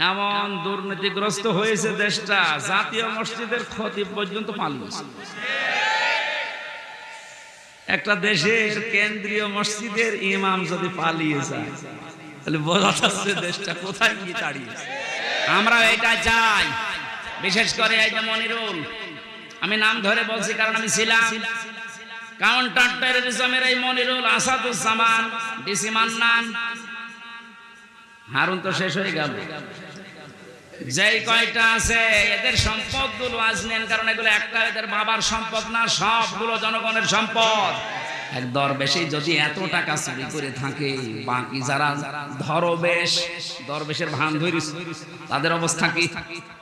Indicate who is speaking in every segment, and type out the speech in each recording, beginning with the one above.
Speaker 1: এমন দুর্নীতিগ্রস্ত হয়েছে দেশটা, জাতীয় মসজিদের খতিব পর্যন্ত পালিয়েছে। একটা দেশের কেন্দ্রীয় মসজিদের ইমাম যদি পালিয়ে যায় তাহলে বোঝা যাচ্ছে দেশটা কোথায় কি দাঁড়িয়েছে। আমরা এটা চাই, বিশেষ করে এই যে মনিরুল, আমি নাম ধরে বলছি কারণ আমি ছিলাম কাউন্টার টেররিজমের এই মনিরুল, আসাদুজ্জামান, ডিসি মান্নান, হারুন তো শেষ হয়ে গেল, যেই কয়টা আছে এদের সম্পদগুলো আজ নেন, কারণ এগুলো একটা এদের বাবার সম্পদ না, সবগুলো জনগণের সম্পদ। এক দরবেশই যদি এত টাকা চুরি করে থাকে, বাকি যারা দরবেশের ভান ধরিস তাদের অবস্থা কি?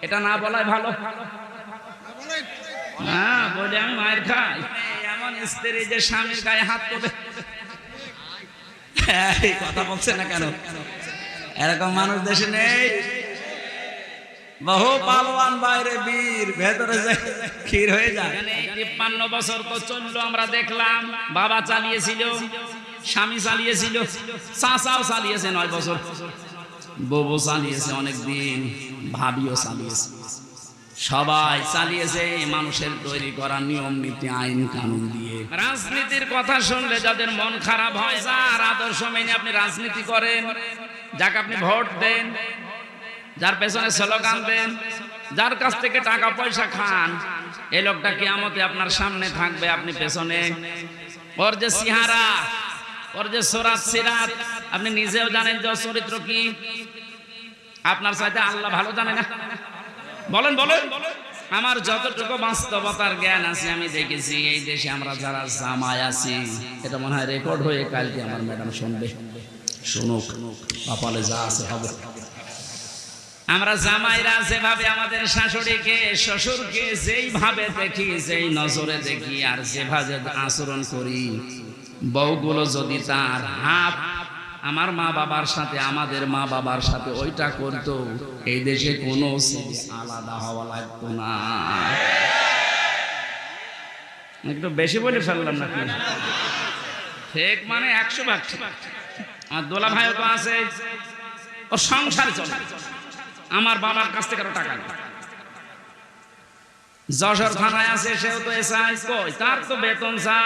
Speaker 1: এটা না বলাই ভালো। হ্যাঁ, বলে আমি মায়ের খাই। এমন স্ত্রী যে স্বামীর গায়ে হাত তোলে, এই কথা বলছে না কেন? এরকম মানুষ দেশে নেই। বহু পালোয়ান বাইরে বীর, ভেতরে ক্ষীর হয়ে যায়। ৫৩ বছর তো চললো, আমরা দেখলাম বাবা চালিয়েছিল, স্বামী চালিয়েছিল, চাচাও চালিয়েছে ৯ বছর, বউ চালিয়েছে অনেকদিন, ভাবিও চালিয়েছে, সবাই চালিয়েছে মানুষের তৈরি করা নিয়ম নীতি আইন কানুন দিয়ে। রাজনীতির কথা শুনলে যাদের মন খারাপ হয়, যার আদর্শ মেনে আপনি রাজনীতি করেন, যাকে আপনি ভোট দেন, যার পেছনে স্লোগান দেন, যার কাছ থেকে টাকা পয়সা খান, এই লোকটা কিয়ামতে আপনার সামনে থাকবে, আপনি পেছনে। ওর যে সিহারা, ওর যে সোরাত সিরাত, আপনি নিজেও জানেন যে চরিত্র কি। আপনার সাথে আল্লাহ ভালো জানে না? বলেন বলেন। আমার যতটুকু বাস্তবতার জ্ঞান আছে আমি দেখেছি, এই দেশে আমরা যারা জামাই আছি, এটা মনে হয় রেকর্ড হয়ে কালকে আমার ম্যাডাম শুনবে, শুনুক, কপালে যা আছে হবে। আমরা জামাইরা যেভাবে আমাদের শাশুড়িকে শ্বশুরকে যেইভাবে দেখি, যেই নজরে দেখি, আর যেভাবে আচরণ করি, বউগুলো যদি তার হাফ আমার মা বাবার সাথে, আমাদের মা বাবার সাথে ওইটা করতো, এই দেশে কোনো আলাদা হওয়া লাগতো না। একটু বেশি বলে ফেললাম নাকি? ঠিক মানে ১০০ ভাগ। আমার দোলা ভাইও তো আছে, ও সংসার চলে, আমার বাবার কাছ থেকে টাকা নেই। যশোর থানায় আছে, সেও তো এসআই, কই তার তো বেতন চা,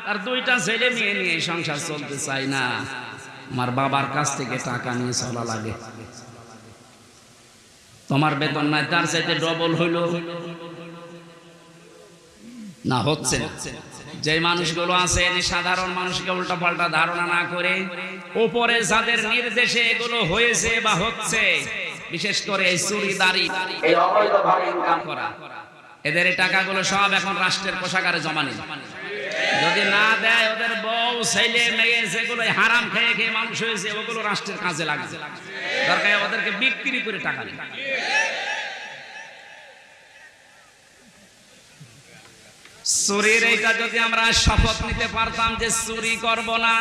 Speaker 1: তার 2টা ছেলে নিয়ে নিয়ে সংসার চলতে চাই না, আমার বাবার কাছ থেকে টাকা নিয়ে চলা লাগে। তোমার বেতন নাই, তার চাইতে ডবল হইল না, হচ্ছে না। যে মানুষগুলো আছে সাধারণ মানুষকে উল্টা পাল্টা ধারণা না করে, উপরে যাদের নির্দেশে এগুলো হয়েছে বা হচ্ছে, বিশেষ করে এই চুরিদারি, এই অবৈধভাবে ইনকাম করা, এদের এই টাকাগুলো সব এখন রাষ্ট্রের কোষাগারে জমা নেই। যদি না দেয়, ওদের বউ ছেলে মেয়ে যেগুলো হারাম খেয়ে খেয়ে মানুষ হয়েছে, ওগুলো রাষ্ট্রের কাজে লাগছে, দরকার ওদেরকে বিক্রি করে টাকা নেই। চুরির এইটা যদি আমরা শপথ নিতে পারতাম যে চুরি করব না,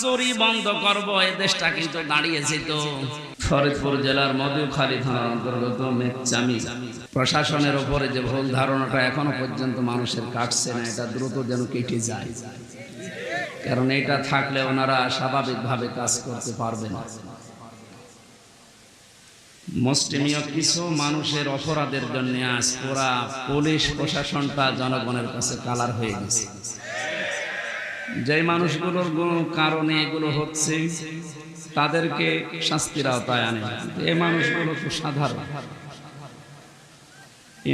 Speaker 1: চুরি বন্ধ করব, এই দেশটা কিন্তু দাঁড়িয়ে যেত। ফরিদপুর জেলার মধুখালী থানার অন্তর্গত মেঘচামি প্রশাসনের উপরে যে ভুল ধারণাটা এখনো পর্যন্ত মানুষের কাটছে না, এটা দ্রুত যেন কেটে যায়, কারণ এটা থাকলে ওনারা স্বাভাবিকভাবে কাজ করতে পারবে না। মুসলিমীয় কিছু মানুষের অপরাধের জন্য আজ পুরা পুলিশ প্রশাসনটা জনগণের কাছে কালার হয়ে গেছে। যে মানুষগুলোর কারণে এগুলো হচ্ছে তাদেরকে শাস্তির আওতায় আনে, এই মানুষগুলো খুব সাধারণ।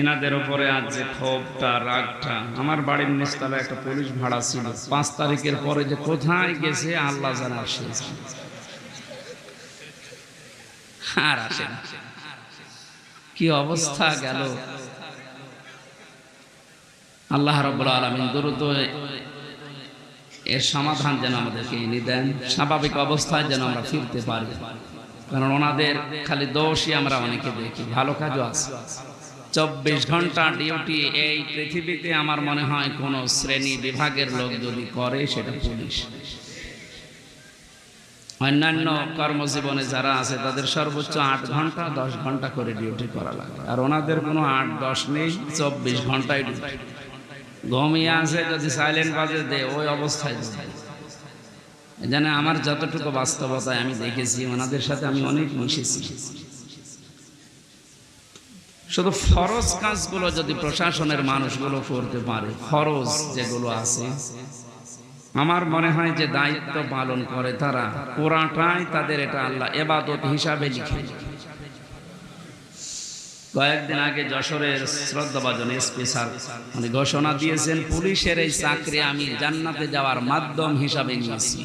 Speaker 1: এনাদের উপরে আজ যে ক্ষোভটা, রাগটা, আমার বাড়ির নিচতলায় একটা পুলিশ ভাড়া ছিল, 5 তারিখের পরে যে কোথায় গেছে আল্লাহ জানে, আর আসে না, কি অবস্থা গেল। আল্লাহ রাব্বুল আলামিন দ্রুত এর সমাধান যেন আমাদেরকে এনে দেন, স্বাভাবিক অবস্থায় যেন আমরা ফিরতে পারি, কারণ ওনাদের খালি দোষই আমরা অনেকে দেখি, ভালো কাজও আছে। 24 ঘন্টা ডিউটি এই পৃথিবীতে আমার মনে হয় কোন শ্রেণী বিভাগের লোক যদি করে সেটা পুলিশ। অন্যান্য কর্মজীবনে যারা আছে তাদের সর্বোচ্চ 8 ঘন্টা 10 ঘন্টা করে ডিউটি করা লাগে, আর ওনাদের কোনো 8-10 নেই, 24 ঘন্টায় ডিউটি। ঘুমিয়ে আছে যদি সাইলেন্ট বাজে দে, ওই অবস্থায় জানে। আমার যতটুকু বাস্তবতায় আমি দেখেছি, ওনাদের সাথে আমি অনেক মিশেছি, শুধু ফরজ কাজগুলো যদি প্রশাসনের মানুষগুলো করতে পারে, ফরজ যেগুলো আছে, আমার মনে হয় যে দায়িত্ব পালন করে তারা, পুরাটাই তাদের এটা আল্লাহ ইবাদত হিসাবে লিখে। কয়েকদিন আগে যশোরের শ্রদ্ধাভাজন এসপি স্যার উনি ঘোষণা দিয়েছেন, পুলিশের এই চাকরি আমি জান্নাতে যাওয়ার মাধ্যম হিসাবে নিয়েছি।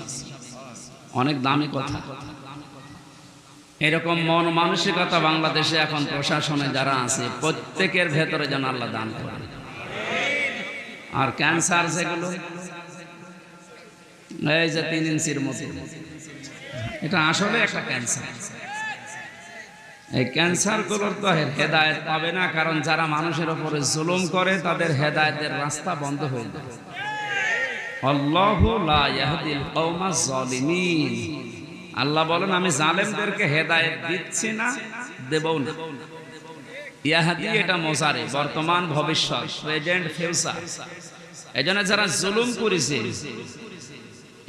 Speaker 1: অনেক দামি কথা। এরকম মন মানসিকতা বাংলাদেশে এখন প্রশাসনে যারা আছে প্রত্যেকের ভেতরে যেন আল্লাহ দান করেন। আর ক্যান্সার যেগুলো এই যে 3 ইঞ্চির মতো, এটা আসলে একটা ক্যান্সার। এই ক্যান্সার গুলোর তো হেদায়েত পাবে না, কারণ যারা মানুষের উপরে জুলুম করে তাদের হেদায়েতের রাস্তা বন্ধ হয়ে যায়। আল্লাহু লা ইয়াহদিল কওমাজ জালিমিন। আল্লাহ বলেন আমি জালেমদেরকে হেদায়েত দিচ্ছি না, দেবও না। ইয়াহদি এটা মোজারে, বর্তমান ভবিষ্যৎ, প্রেজেন্ট ফিউচার। এজন্য যারা জুলুম করেছে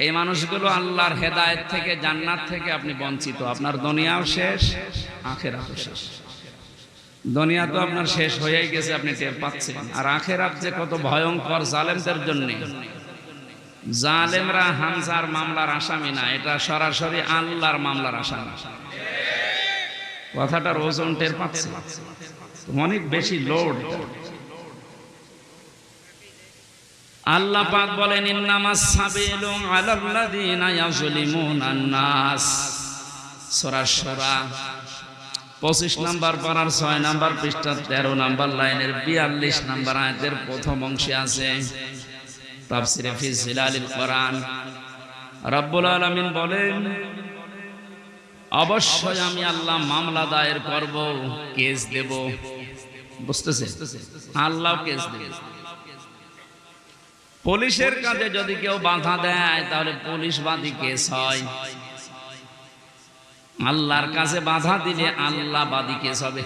Speaker 1: এই মানুষগুলো আল্লাহর হেদায়েত থেকে, জান্নাত থেকে আপনি বঞ্চিত। আপনার দুনিয়াও শেষ, আখিরাতও শেষ। দুনিয়া তো আপনার শেষ হয়েই গেছে, আপনি টের পাচ্ছেন। আর আখিরাত যে কত ভয়ঙ্কর জালেমদের জন্য। জালেমরা হামজার মামলার আসামি না, এটা সরাসরি আল্লাহর মামলার আসামি। কথাটার ওজন টের পাচ্ছে, অনেক বেশি লোড। আল্লাহ পাক বলেন ইন্নামাস সাবিলু আলাল্লাযিনা ইয়াজলিমুনান নাস। সূরা সূরা 25 নম্বর পারার 6 নম্বর পৃষ্ঠা 13 নম্বর লাইনের 42 নম্বর আয়াতের প্রথম অংশে আছে তাফসিরে ফি জিলালিল কোরআন। রব্বুল আলামিন বলেন অবশ্যই আমি আল্লাহ মামলা দায়ের করব, কেস দেব। বুঝতেছেন? আল্লাহ কেস দেবে। পুলিশের কাজে যদি কেউ বাধা দেয় তাহলে পুলিশ বাদী কেস হয়। আল্লাহর কাছে বাধা দিলে আল্লাহ বাদী কেস হবে।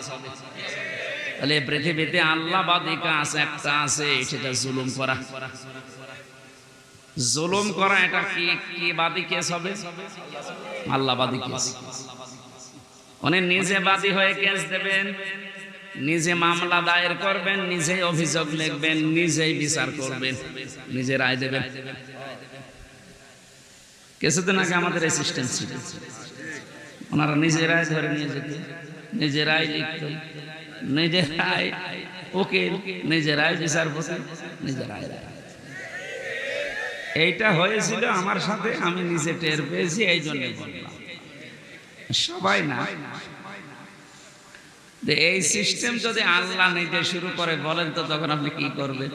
Speaker 1: তাহলে পৃথিবীতে আল্লাহ বাদী কাজ একটা আছে, সেটা জুলুম করা। জুলুম করা এটা কি বাদী কেস হবে? আল্লাহ বাদী কেস। উনি নিজে বাদী হয়ে কেস দেবেন, নিজে মামলা দায়ের করবেন, নিজেই অভিযোগ লিখবেন, নিজেই বিচার করবেন, নিজে রায় দেবেন। কিছুদিন আগে আমাদের এই সিস্টেম ছিল, ওনারা নিজেরাই ধরে নিয়ে যেত, নিজেরাই লিখত, নিজেরাই উকিল, নিজেরাই বিচারপতি, নিজেরাই রায়। এইটা হয়েছিল আমার সাথে, আমি নিজে টের পেয়েছি, এই জন্য বললাম। সবাই না, এই সিস্টেম যদি আল্লাহ নিতে শুরু করে বলেন তো তখন আপনি কি করবেন?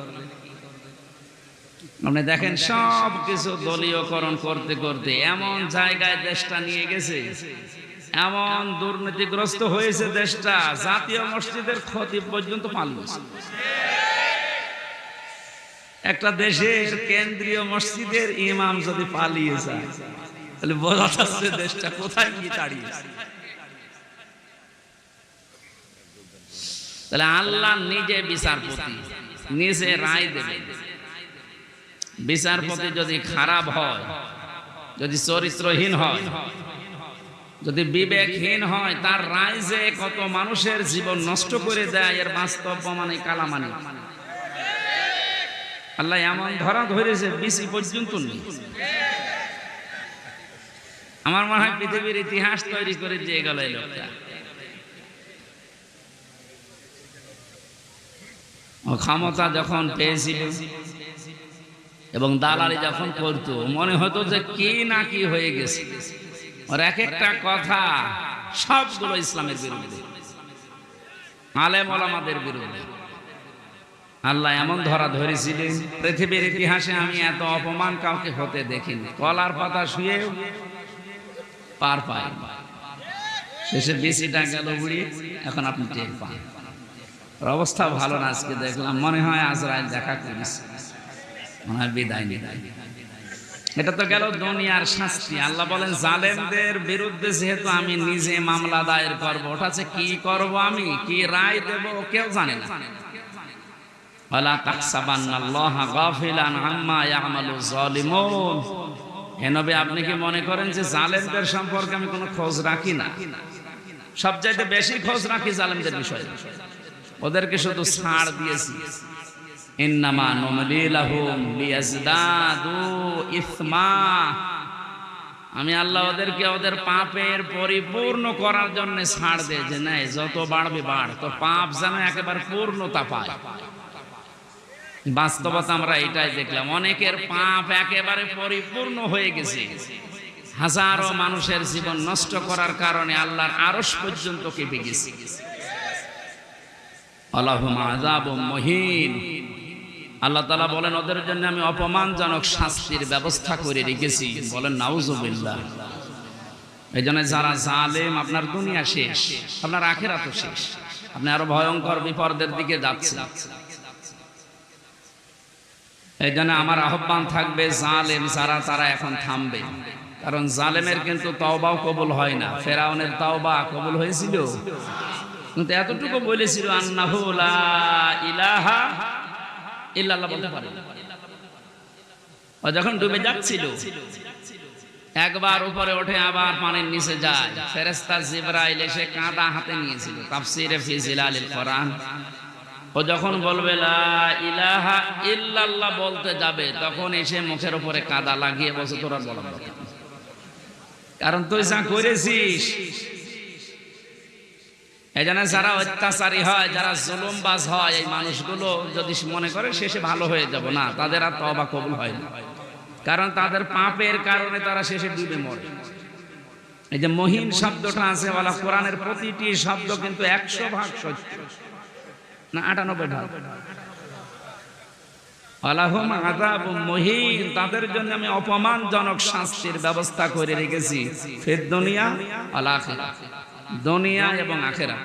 Speaker 1: আপনি দেখেন সব কিছু দলীয়করণ করতে করতে এমন জায়গায় দেশটা নিয়ে গেছে, এমন দুর্নীতিগ্রস্ত হয়েছে দেশটা, জাতীয় মসজিদের খতিব পর্যন্ত পাল্টেছে। একটা দেশের কেন্দ্রীয় মসজিদের ইমাম যদি পালিয়ে যায় তাহলে বোঝা যাচ্ছে দেশটা কোথায় কি দাঁড়িয়েছে। তাহলে আল্লাহ নিজে বিচারপতি, নিজে রায় দেবে। বিচারপতি যদি খারাপ হয়, যদি চরিত্রহীন হয়, যদি বিবেকহীন হয়, তার রায় যে কত মানুষের জীবন নষ্ট করে দেয় এর বাস্তব প্রমাণ কালামানি। আল্লাহ এমন ধরা ধরেছে বিসি পর্যন্ত নেই। আমার মনে হয় পৃথিবীর ইতিহাস তৈরি করে দিয়ে গেল এই লোকটা। ক্ষমতা যখন পেয়েছিল এবং দালালি যখন করতো, মনে হতো যে কি না কি হয়ে গেছে। ওর এক একটা কথা সবগুলো ইসলামের বিরুদ্ধে, আলেম ওলামাদের বিরুদ্ধে। আল্লাহ এমন ধরা ধরেছিলেন, পৃথিবীর ইতিহাসে আমি এত অপমান কাউকে হতে দেখিনি। কলার পাতা শুয়ে পার পায়, শেষে বিসিটা গেল উড়িয়ে। এখন আপনি টের পান অবস্থা ভালো না। আজকে দেখলাম মনে হয় আজরাইল দেখা করেছে, মনে হয় বিদায় নিদায়। এটা তো গেল দুনিয়ার শাস্তি। আল্লাহ বলেন জালেমদের বিরুদ্ধে যেহেতু আমি নিজে মামলা দায়ের করব, ওটা কি করব, আমি কি রায় দেব কেউ জানে না। ওয়ালা তাহসাবান্নাল্লাহা গাফিলান আম্মা ইয়ামালুজ জালিমুন। হে নবী, আপনি কি মনে করেন যে জালেমদের সম্পর্কে আমি কোনো খোঁজ রাখি না? সবচাইতে বেশি খোঁজ রাখি জালেমদের বিষয়ে। ওদেরকে শুধু ছাড় দিয়েছি। ইন্নামা নুমলি লাহুম লিয়াজদাদু ইসমা, আমি আল্লাহ ওদেরকে ওদের পাপের পরিপূর্ণ করার জন্য ছাড় দেয়, যে নাই যত বাড়বে বাড়, তো পাপ যেন একেবারে পূর্ণতা পায়। বাস্তবতা আমরা এটাই দেখলাম, অনেকের পাপ একেবারে পরিপূর্ণ হয়ে গেছে। হাজারো মানুষের জীবন নষ্ট করার কারণে আল্লাহর আরশ পর্যন্ত কেঁপে গেছে। আলাহুম আযাবুম মুহিন, আল্লাহ তাআলা বলেন ওদের জন্য আমি অপমানজনক শাস্তির ব্যবস্থা করে রেখেছি। বলেন নাউযুবিল্লাহ। এই জন্য যারা জালেম, আপনার দুনিয়া শেষ, আপনার আখিরাতও শেষ, আপনি আরো ভয়ঙ্কর বিপদের দিকে যাচ্ছেন। এই জন্য আমার আহ্বান থাকবে, জালেম যারা তারা এখন থামবে, কারণ জালেমের কিন্তু তওবাও কবুল হয় না। ফেরাউনের তওবা কবুল হয়েছিল, কিন্তু এতটুকু বলেছিল আন্নাহু লা ইলাহা ইল্লাল্লাহ বলতে পারে। ও যখন ডুবে যাচ্ছিল, একবার উপরে ওঠে আবার পানির নিচে যায়, ফেরেশতা জিবরাইল এসে কাঁদা হাতে নিয়েছিল। তাফসীরে ফি জিলালিল কোরআন, ও যখন বলবে লা ইলাহা ইল্লাল্লাহ বলতে যাবে, তখন এসে মুখের উপরে কাঁদা লাগিয়ে বসে তোরা বলা, কারণ তুই যা করেছিস। এই জন্য যারা অত্যাচারী হয়, যারা জুলুমবাজ হয়, এই মানুষগুলো যদি মনে করে শেষে ভালো হয়ে যাব, না, তাদের আর তওবা কবুল হয় না, কারণ তাদের পাপের কারণে তারা শেষে ডুবে মরে। এই যে মহিন শব্দটা আছে বলা, কোরআনের প্রতিটি শব্দ কিন্তু 100% সত্য না, 98 ভাগ। আলাহুম আযাবুম মুহিন, তাদের জন্য আমি অপমানজনক শাস্তির ব্যবস্থা করে রেখেছি, ফিদ দুনিয়া ওয়াল আখিরাহ, দুনিয়া এবং আখিরাত।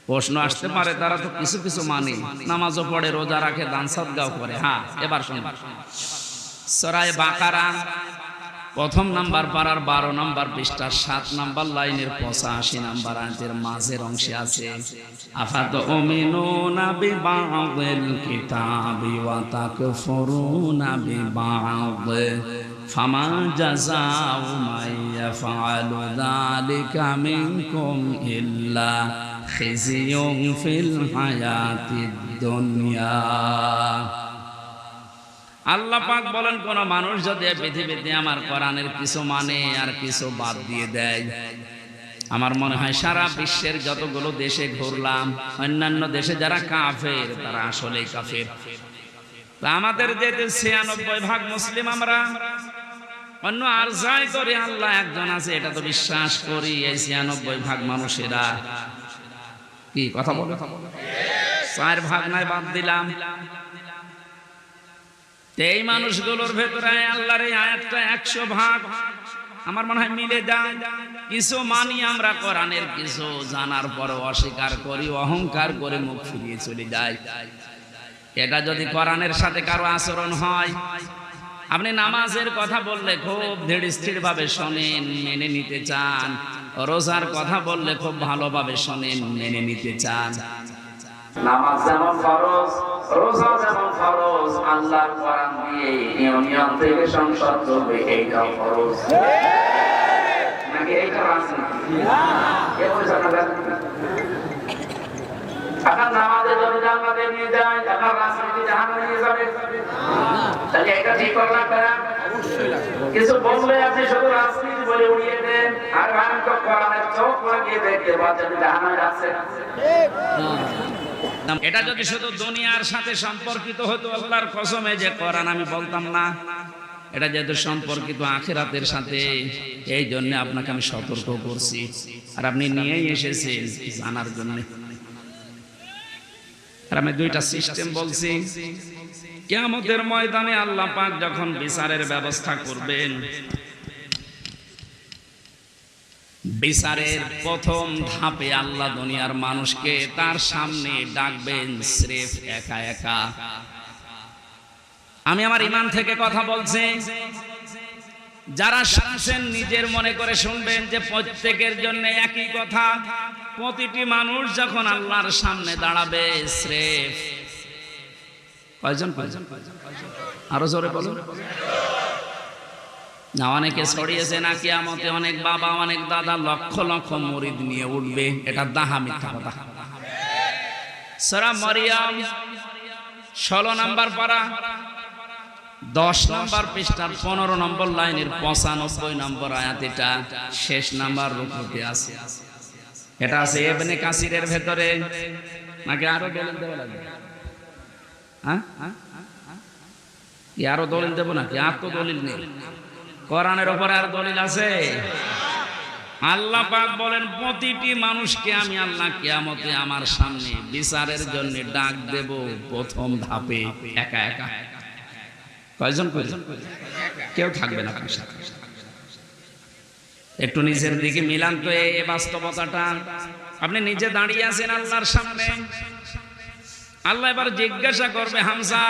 Speaker 1: প্রশ্ন আসতে পারে, তারা তো কিছু কিছু মানে, নামাজও পড়ে, রোজা রাখে, দান সদকাও করে। হ্যাঁ, এবার শুনুন, সূরা বাকারা প্রথম নাম্বার পারার 12 নাম্বার পৃষ্ঠা 7 নাম্বার লাইনের 85 নাম্বার আয়াতের মাঝের অংশে আছে, আফাতুমিনুনা বিবা'দিল কিতাবি ওয়া তাকফুরুনা বিবা'দ ফামা জাযাউ মান ইয়াফআলু যালিকা মিনকুম ইল্লা খিজিয়ুন ফিল হায়াতিদ দুনিয়া। আল্লাহ পাক বলেন, কোন মানুষ যদি পৃথিবীতে আমার কোরআনের কিছু মানে আর কিছু বাদ দিয়ে দেয়, আমার মনে হয় সারা বিশ্বের যতগুলো দেশে ঘুরলাম, অন্যান্য দেশে যারা কাফের তারা আসলেই কাফের। আমাদের যে 96 ভাগ মুসলিম, আমরা অন্য আর যাই করি আল্লাহ একজন আছে এটা তো বিশ্বাস করি। এই 96 ভাগ মানুষেরা কি কথা বলে, 4 ভাগ নাই বাদ দিলাম। এই মানুষগুলোর ভেতরে আল্লাহর এই আয়াতটা 100 ভাগ আমার মনে হয় মিলে যায়। কিছু মানি আমরা কোরআনের, কিছু জানার পর অস্বীকার করি, অহংকার করে মুখ ফিরিয়ে চলে যাই। এটা যদি কোরআনের সাথে কারো আচরণ হয়, আপনি নামাজের কথা বললে খুব ধীরস্থির ভাবে শোনেন, মেনে নিতে চান, রোজার কথা বললে খুব ভালোভাবে শোনেন, মেনে নিতে চান। নামাজ যেমন ফরজ, রোজা যেমন ফরজ, আল্লাহর কোরআন দিয়ে নিয়ম থেকে সংসদ করবে, এইটাও ফরজ নাকি এইটা রাজনীতি? আপনার নামাজে যদি জান্নাতে নিয়ে যায়, আপনার রাজনীতি জাহান্নামে নিয়ে যাবে, তাহলে এটা ঠিক করলাম না। কিছু বললে আপনি শুধু রাজনীতি বলে উড়িয়ে দেন, আর আমি তো কোরআনের চোখ লাগিয়ে দেখতে পাচ্ছেন জাহান্নামে যাচ্ছে। এটা যদি শুধু দুনিয়ার সাথে সম্পর্কিত হতো, আল্লাহর কসমে যে কোরআন আমি বলতাম না। এটা যেহেতু সম্পর্কিত আখিরাতের সাথে, এই জন্য আপনাকে আমি সতর্ক করছি, আর আপনি নিয়েই এসেছেন জানার জন্য। আর আমি 2টা সিস্টেম বলছি। কিয়ামতের ময়দানে আল্লাহ পাক যখন বিচারের ব্যবস্থা করবেন, বিচারের প্রথম ধাপে আল্লাহ দুনিয়ার মানুষকে তার সামনে ডাকবেন স্রেফ একা একা। আমি আমার ঈমান থেকে কথা বলছি, যারা শুনছেন নিজের মনে করে শুনবেন যে প্রত্যেকের জন্য একই কথা। প্রতিটি মানুষ যখন আল্লাহর সামনে দাঁড়াবে, স্রেফ কয়জন? আরো জোরে বলুন না। অনেকে ছড়িয়েছে না কিয়ামতে অনেক বাবা, অনেক দাদা লক্ষ লক্ষ মুরিদ নিয়ে উঠবে, এটা দাহা মিথ্যা কথা। সূরা মরিয়ম 16 নম্বর পারা 10 নম্বর পৃষ্ঠার 15 নম্বর লাইনের 95 নম্বর আয়াত, এটা শেষ নাম্বার রুকুতে আছে। এটা আছে ইবনে কাসিরের ভেতরে, নাকি আরো দলিল দেব লাগবে? হ্যাঁ, আরো দলিল দেব নাকি? আর তো দলিল নেই, কোরআনের উপর আর দলিল আছে? আল্লাহ পাক বলেন প্রতিটি মানুষকে আমি আল্লাহ কিয়ামতে আমার সামনে বিচারের জন্য ডাক দেব। প্রথম ধাপে একা একা। কয়জন করে? কেউ থাকবে না আপনার সাথে। একটু নিজের দিকে মিলান তো এই বাস্তবতাটা। আপনি নিজে দাঁড়িয়ে আছেন আল্লাহর সামনে, আল্লাহ এবার জিজ্ঞাসা করবে, হামজা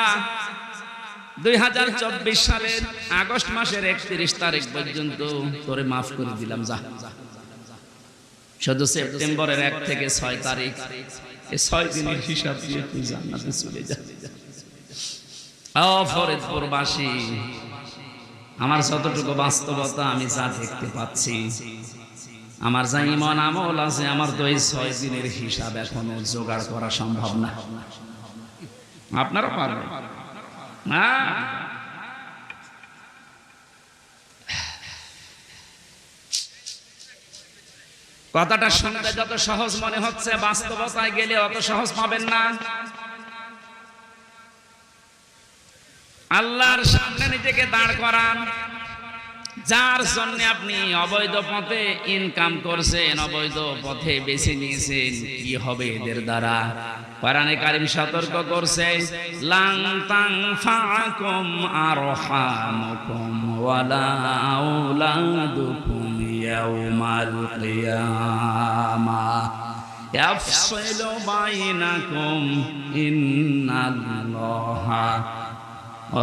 Speaker 1: 2024 সালের আগস্ট মাসের 31 তারিখ পর্যন্ত তোরে মাফ করে দিলাম, যা। শুধু সেপ্টেম্বরের 1 থেকে 6 তারিখ, এই 6 দিনের হিসাব দিয়ে তুই জান্নাতে চলে যা। ও ফরিদপুরবাসী, আমার যতটুকু বাস্তবতা আমি যা দেখতে পাচ্ছি, আমার যা ঈমান আমল আছে, আমার তো এই 6 দিনের হিসাব এখনো জোগাড় করা সম্ভব না। আপনারা পারবেন না? কথাটা শুনতে যত সহজ মনে হচ্ছে, বাস্তবতায় গেলে অত সহজ পাবেন না। আল্লাহর সামনে নিজেকে দাঁড় করান, যার জন্য আপনি অবৈধ পথে ইনকাম করছেন, অবৈধ পথে বেছে নিয়েছেন, কি হবে এদের দ্বারা? কোরআনে কারীম সতর্ক করছে, লান তানফাকুম আরহামুকুম ওয়ালা আওলাদুকুম ইয়াউমাল কিয়ামাহ ইয়াফসিলু বাইনাকুম ইন্নাল্লাহা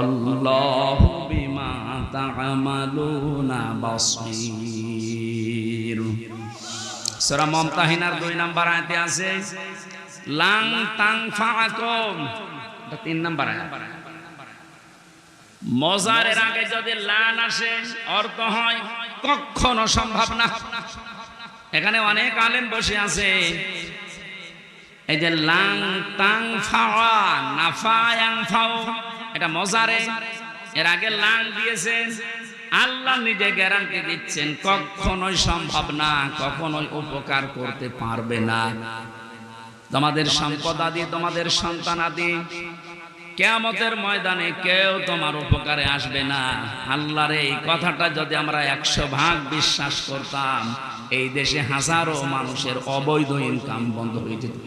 Speaker 1: আল্লাহু বিমা তা'মালুনা বাসীর। সূরা মুমতাহিনার 2 নম্বর আয়াতে আছে লান তানফাকুম, এটা 3 নম্বর আয়াত। মজারের আগে যদি লান আসে অর্থ হয় কখনো সম্ভব না। এখানে অনেক আলেম বসে আছে, এই যে লান তানফা নাফা ইয়ানফাউ, এটা মজারে, এর আগে লান দিয়েছেন। আল্লাহ নিজে গ্যারান্টি দিচ্ছেন কখনোই সম্ভব না, কখনোই উপকার করতে পারবে না। তোমাদের সম্পদ আদি, তোমাদের সন্তান আদি কিয়ামতের ময়দানে কেউ তোমার উপকারে আসবে না। আল্লাহর এই কথাটা যদি আমরা 100% বিশ্বাস করতাম, এই দেশে হাজারো মানুষের অবৈধ ইনকাম বন্ধ হয়ে যেত।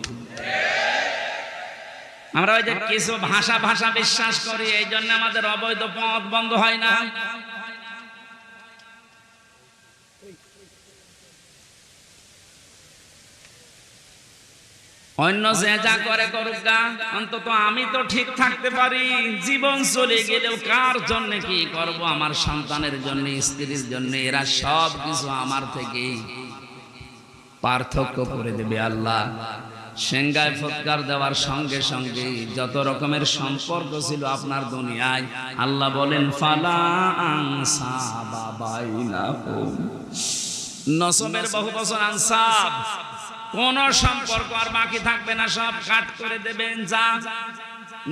Speaker 1: আমরা ওই যে কিছু ভাষা বিশ্বাস করি, এই জন্য আমাদের অবৈধ পথ বন্ধ হয় না। অন্য যে যা করে করুক গা, অন্তত আমি তো ঠিক থাকতে পারি। জীবন চলে গেলেও কার জন্য কি করব? আমার সন্তানের জন্য, স্ত্রীর জন্য, এরা সব কিছু আমার থেকে পার্থক্য করে দেবে আল্লাহ। সেঙ্গায় ফুৎকার দেওয়ার সঙ্গে সঙ্গে যত রকমের সম্পর্ক ছিল আপনার দুনিয়ায়, আল্লাহ বলেন ফালা আনসাবা বাইনাহুম। নসবের বহু বছর আনসাব, কোন সম্পর্ক আর বাকি থাকবে না, সব কাট করে দেবেন। যা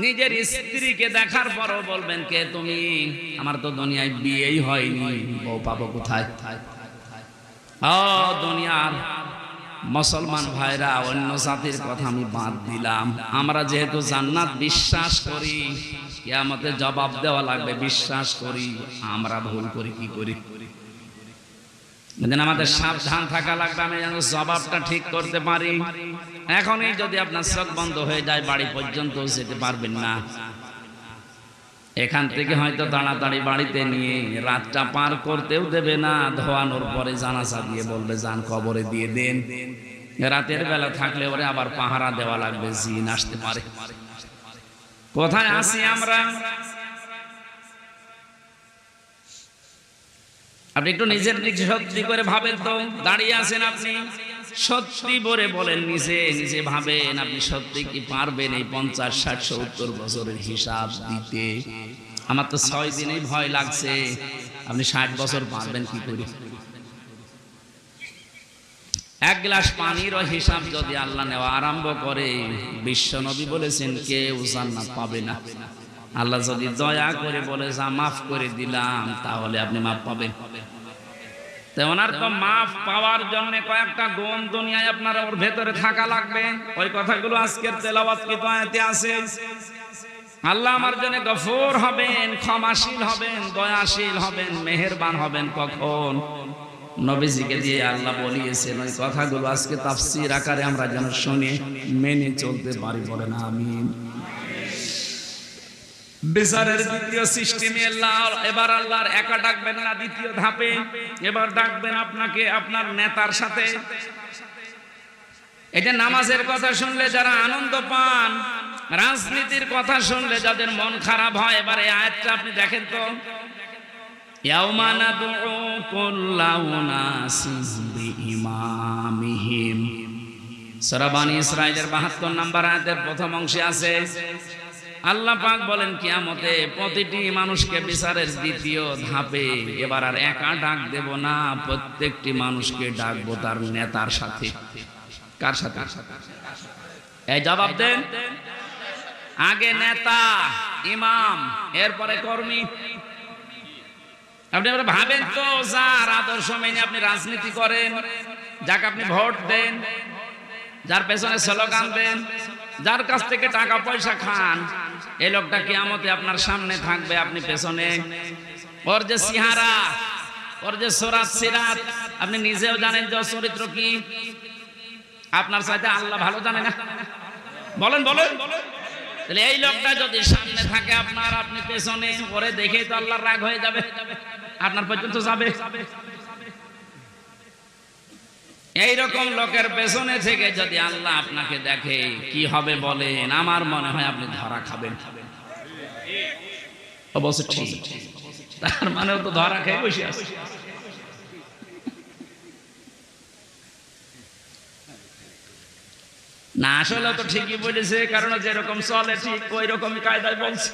Speaker 1: নিজের স্ত্রীকে দেখার পরও বলবেন, কে তুমি? আমার তো দুনিয়ায় বিয়েই হয়নি, বউ পাবো কোথায়? ও দুনিয়ার মুসলমান ভাইরা, অন্য জাতির কথা আমি বাদ দিলাম। আমরা যেহেতু জান্নাত বিশ্বাস করি, কিয়ামতে জবাব দেওয়া লাগবে বিশ্বাস করি। আমরা ভুল করি, কি করি? আমাদের সাবধান থাকা লাগবে, আমি যেন জবাবটা ঠিক করতে পারি। এখনই যদি আপনার চোখ বন্ধ হয়ে যায়, বাড়ি পর্যন্ত যেতে পারবেন না। এখান থেকে হয়তো তাড়াতাড়ি বাড়িতে নিয়ে রাতটা পার করতেও দেবে না। ধোয়ানোর পরে জানাজা দিয়ে বলবে যান কবরে দিয়ে দেন। রাতের বেলা থাকলে ওরে আবার পাহারা দেওয়া লাগবে, জিন আসতে পারে। কোথায় আছি আমরা? আপনি একটু নিজের দিক সত্যি করে ভাবেন তো। দাঁড়িয়ে আছেন আপনি, সত্যি করে বলেন, নিজে নিজে ভাবেন, আপনি সত্যি কি পারবেন এই 50, 60, 70 বছরের হিসাব দিতে? আমার তো 6 দিনেই ভয় লাগছে, আপনি 60 বছর পারবেন কি করে? এক গ্লাস পানিরও হিসাব যদি আল্লাহ নেওয়া আরম্ভ করে, বিশ্ব নবী বলেছেন কেউ জান্নাত পাবে না। আল্লাহ যদি দয়া করে বলে যা মাফ করে দিলাম, তাহলে আপনি মাফ পাবেন। ওনার তো মাফ পাওয়ার জন্য কয়েকটা গুণ দুনিয়ায় আপনার ওর ভেতরে থাকা লাগবে। ওই কথাগুলো আজকের তেলাওয়াতকৃত আয়াতে আছে। আল্লাহ আমার জন্য গফুর হবেন, ক্ষমাশীল হবেন, দয়াশীল হবেন, মেহেরবান হবেন। কখন? নবীজিকে দিয়ে আল্লাহ বলিয়েছেন। ওই কথাগুলো আজকে তাফসীর আকারে আমরা যেন শুনে মেনে চলতে পারি, বলেন আমিন। বিচারের দ্বিতীয় সিস্টেমে এবার আল্লাহর একা ডাকবেন না, দ্বিতীয় ধাপে এবার ডাকবেন আপনাকে আপনার নেতার সাথে। এই যে নামাজের কথা শুনলে যারা আনন্দ পান, রাজনীতির কথা শুনলে যাদের মন খারাপ হয়, এবার এই আয়াতটা আপনি দেখেন তো, ইয়াউমা নাদউ কুল্লা উনাসিন বিইমামিহিম। সূরা বনী ইসরাঈলের ৭২ নম্বর আয়াতের প্রথম অংশে আছে, আল্লাহ পাক বলেন কিয়ামতে প্রতিটি মানুষকে বিচারের দ্বিতীয় ধাপে এবার আর একা ডাক দেব না, প্রত্যেকটি মানুষকে ডাকবো তার নেতার সাথে। কার সাথে? এই জবাব দেন। আগে নেতা, ইমাম, এরপরে কর্মী। আপনি ভাবেন তো, যার আদর্শ মেনে আপনি রাজনীতি করেন, যাকে আপনি ভোট দেন, যার পেছনে স্লোগান দেন, যার কাছ থেকে টাকা পয়সা খান, এই লোকটা কিয়ামতে আপনার সামনে থাকবে, আপনি পেছনে। ওর যে সিহারা, ওর যে সুরাত সিরাত, আপনি নিজেও জানেন যে চরিত্র কি। আপনার সাথে আল্লাহ ভালো জানে না? বলেন বলেন। তাহলে এই লোকটা যদি সামনে থাকে আপনার, আপনি পেছনে, ওরে দেখেই তো আল্লাহর রাগ হয়ে যাবে, আপনার পর্যন্ত যাবে। এইরকম লোকের পেছনে থেকে যদি আল্লাহ আপনাকে দেখে, কি হবে বলেন? আমার মনে হয় আপনি ধরা খাবেন। অবশ্য ঠিক, তার মানে তো ধরা খেয়ে বসে আছে। না, আসলে তো ঠিকই বলেছে, কারণ যেরকম চলে ঠিক ওই রকম কায়দায় বলছে।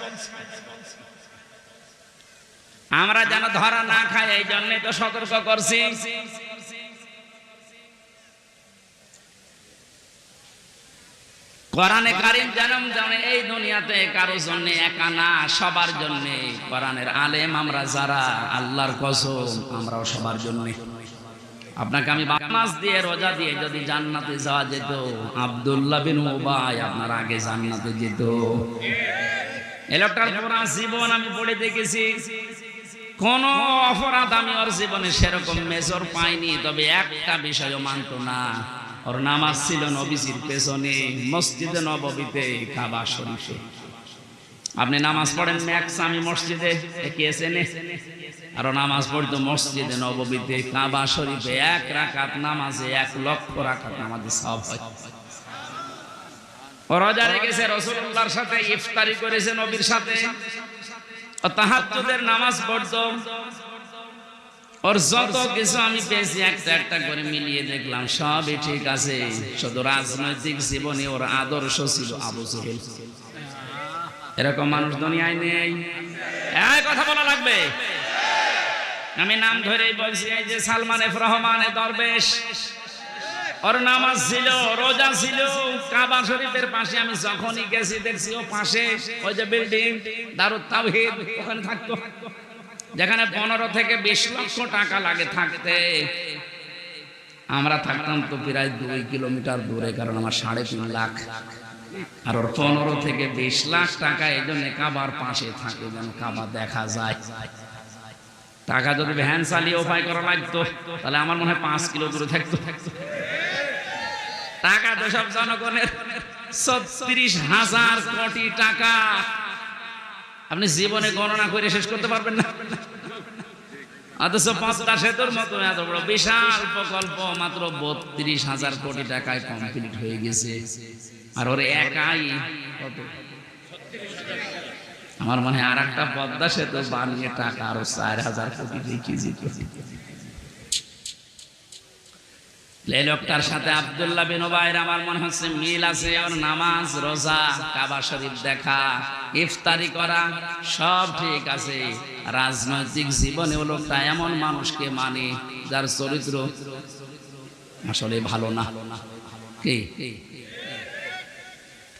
Speaker 1: আমরা যেন ধরা না খাই, এই জন্যই তো সতর্ক করছি। কোরআনে কারীম জানাম জানে এই দুনিয়াতে কারো জন্য একা না, সবার জন্য। কোরআনের আলেম আমরা যারা, আল্লাহর কসম আমরাও সবার জন্য। আপনাকে আমি নামাজ দিয়ে রোজা দিয়ে যদি জান্নাতে যাওয়া যেত, আব্দুল্লাহ বিন উবাই আপনার আগে জান্নাতে যেত। এই লোকটার পুরা জীবন আমি পড়ে দেখেছি, কোন অপরাধ আমি ওর জীবনে সেরকম মেজর পাইনি। তবে একটা বিষয়ও মানতো না, ওর নামাজ ছিল নবীজির পেছনে, মসজিদে নববীতে, কাবা শরীফে। আপনি নামাজ পড়েন ম্যাক্সামি মসজিদে, এসেনে, আর নামাজ পড়তো মসজিদে নববীতে, কাবা শরীফে। 1 রাকাত নামাজে 1 লক্ষ রাকাত নামাজে সওয়াব হয়। ও রোজা রেখেছে, রাসূলুল্লাহর সাথে ইফতারি করেছে, নবীর সাথে, ও তাহাজ্জুদের নামাজ পড়তো। ওর যত কিছু আমি পেয়েছি একটা একটা করে মিলিয়ে দেখলাম, সবই ঠিক আছে। শুধু রাজনৈতিক জীবনে ওর আদর্শ ছিল আবু জেহেল। এরকম মানুষ দুনিয়ায় নেই। এই কথা বলা লাগবে। আমি নাম ধরেই বলছি, এই যে সালমান এফ রহমান দরবেশ, ওর নামাজ ছিল, রোজা ছিল। কাবা শরীফের পাশে আমি যখনই গেছি দেখছি ও পাশে ওই যে বিল্ডিং দারুত তাওহীদ, ওখানে থাকতো। যেখানে 15 থেকে 20 লক্ষ টাকা লাগে থাকতে, আমরা থাকতাম তো প্রায় 2 কিলোমিটার দূরে, কারণ আমার 3.5 লাখ। আর ওর 15 থেকে 20 লাখ টাকা এই জন্য কাবার পাশে থাকে, যেন কাবা দেখা যায়। টাকা যদি ভ্যান চালিয়ে উপায় করা লাগতো, তাহলে আমার মনে হয় 5 কিলো দূরে থাকতো। টাকা তো সব জনগণের, 36,000 কোটি টাকা। আপনি জীবনে গণনা করে শেষ করতে পারবেন না। অথচ পদ্মা সেতুর মতো এত বড় বিশাল প্রকল্প মাত্র 32,000 কোটি টাকায় কমপ্লিট হয়ে গেছে। আর ওর একাই কত? আমার মনে হয় আর একটা পদ্মা সেতু বানিয়ে টাকা আরো 4,000 কোটি রেখে যেত। এই লোকটার সাথে আব্দুল্লাহ বিন উবাইর আমার মনে হচ্ছে মিল আছে। ওর নামাজ, রোজা, কাবা শরীফ দেখা, ইফতারি করা সব ঠিক আছে। রাজনৈতিক জীবনে ও লোকটা এমন মানুষকে মানে যার চরিত্র আসলে ভালো না। কি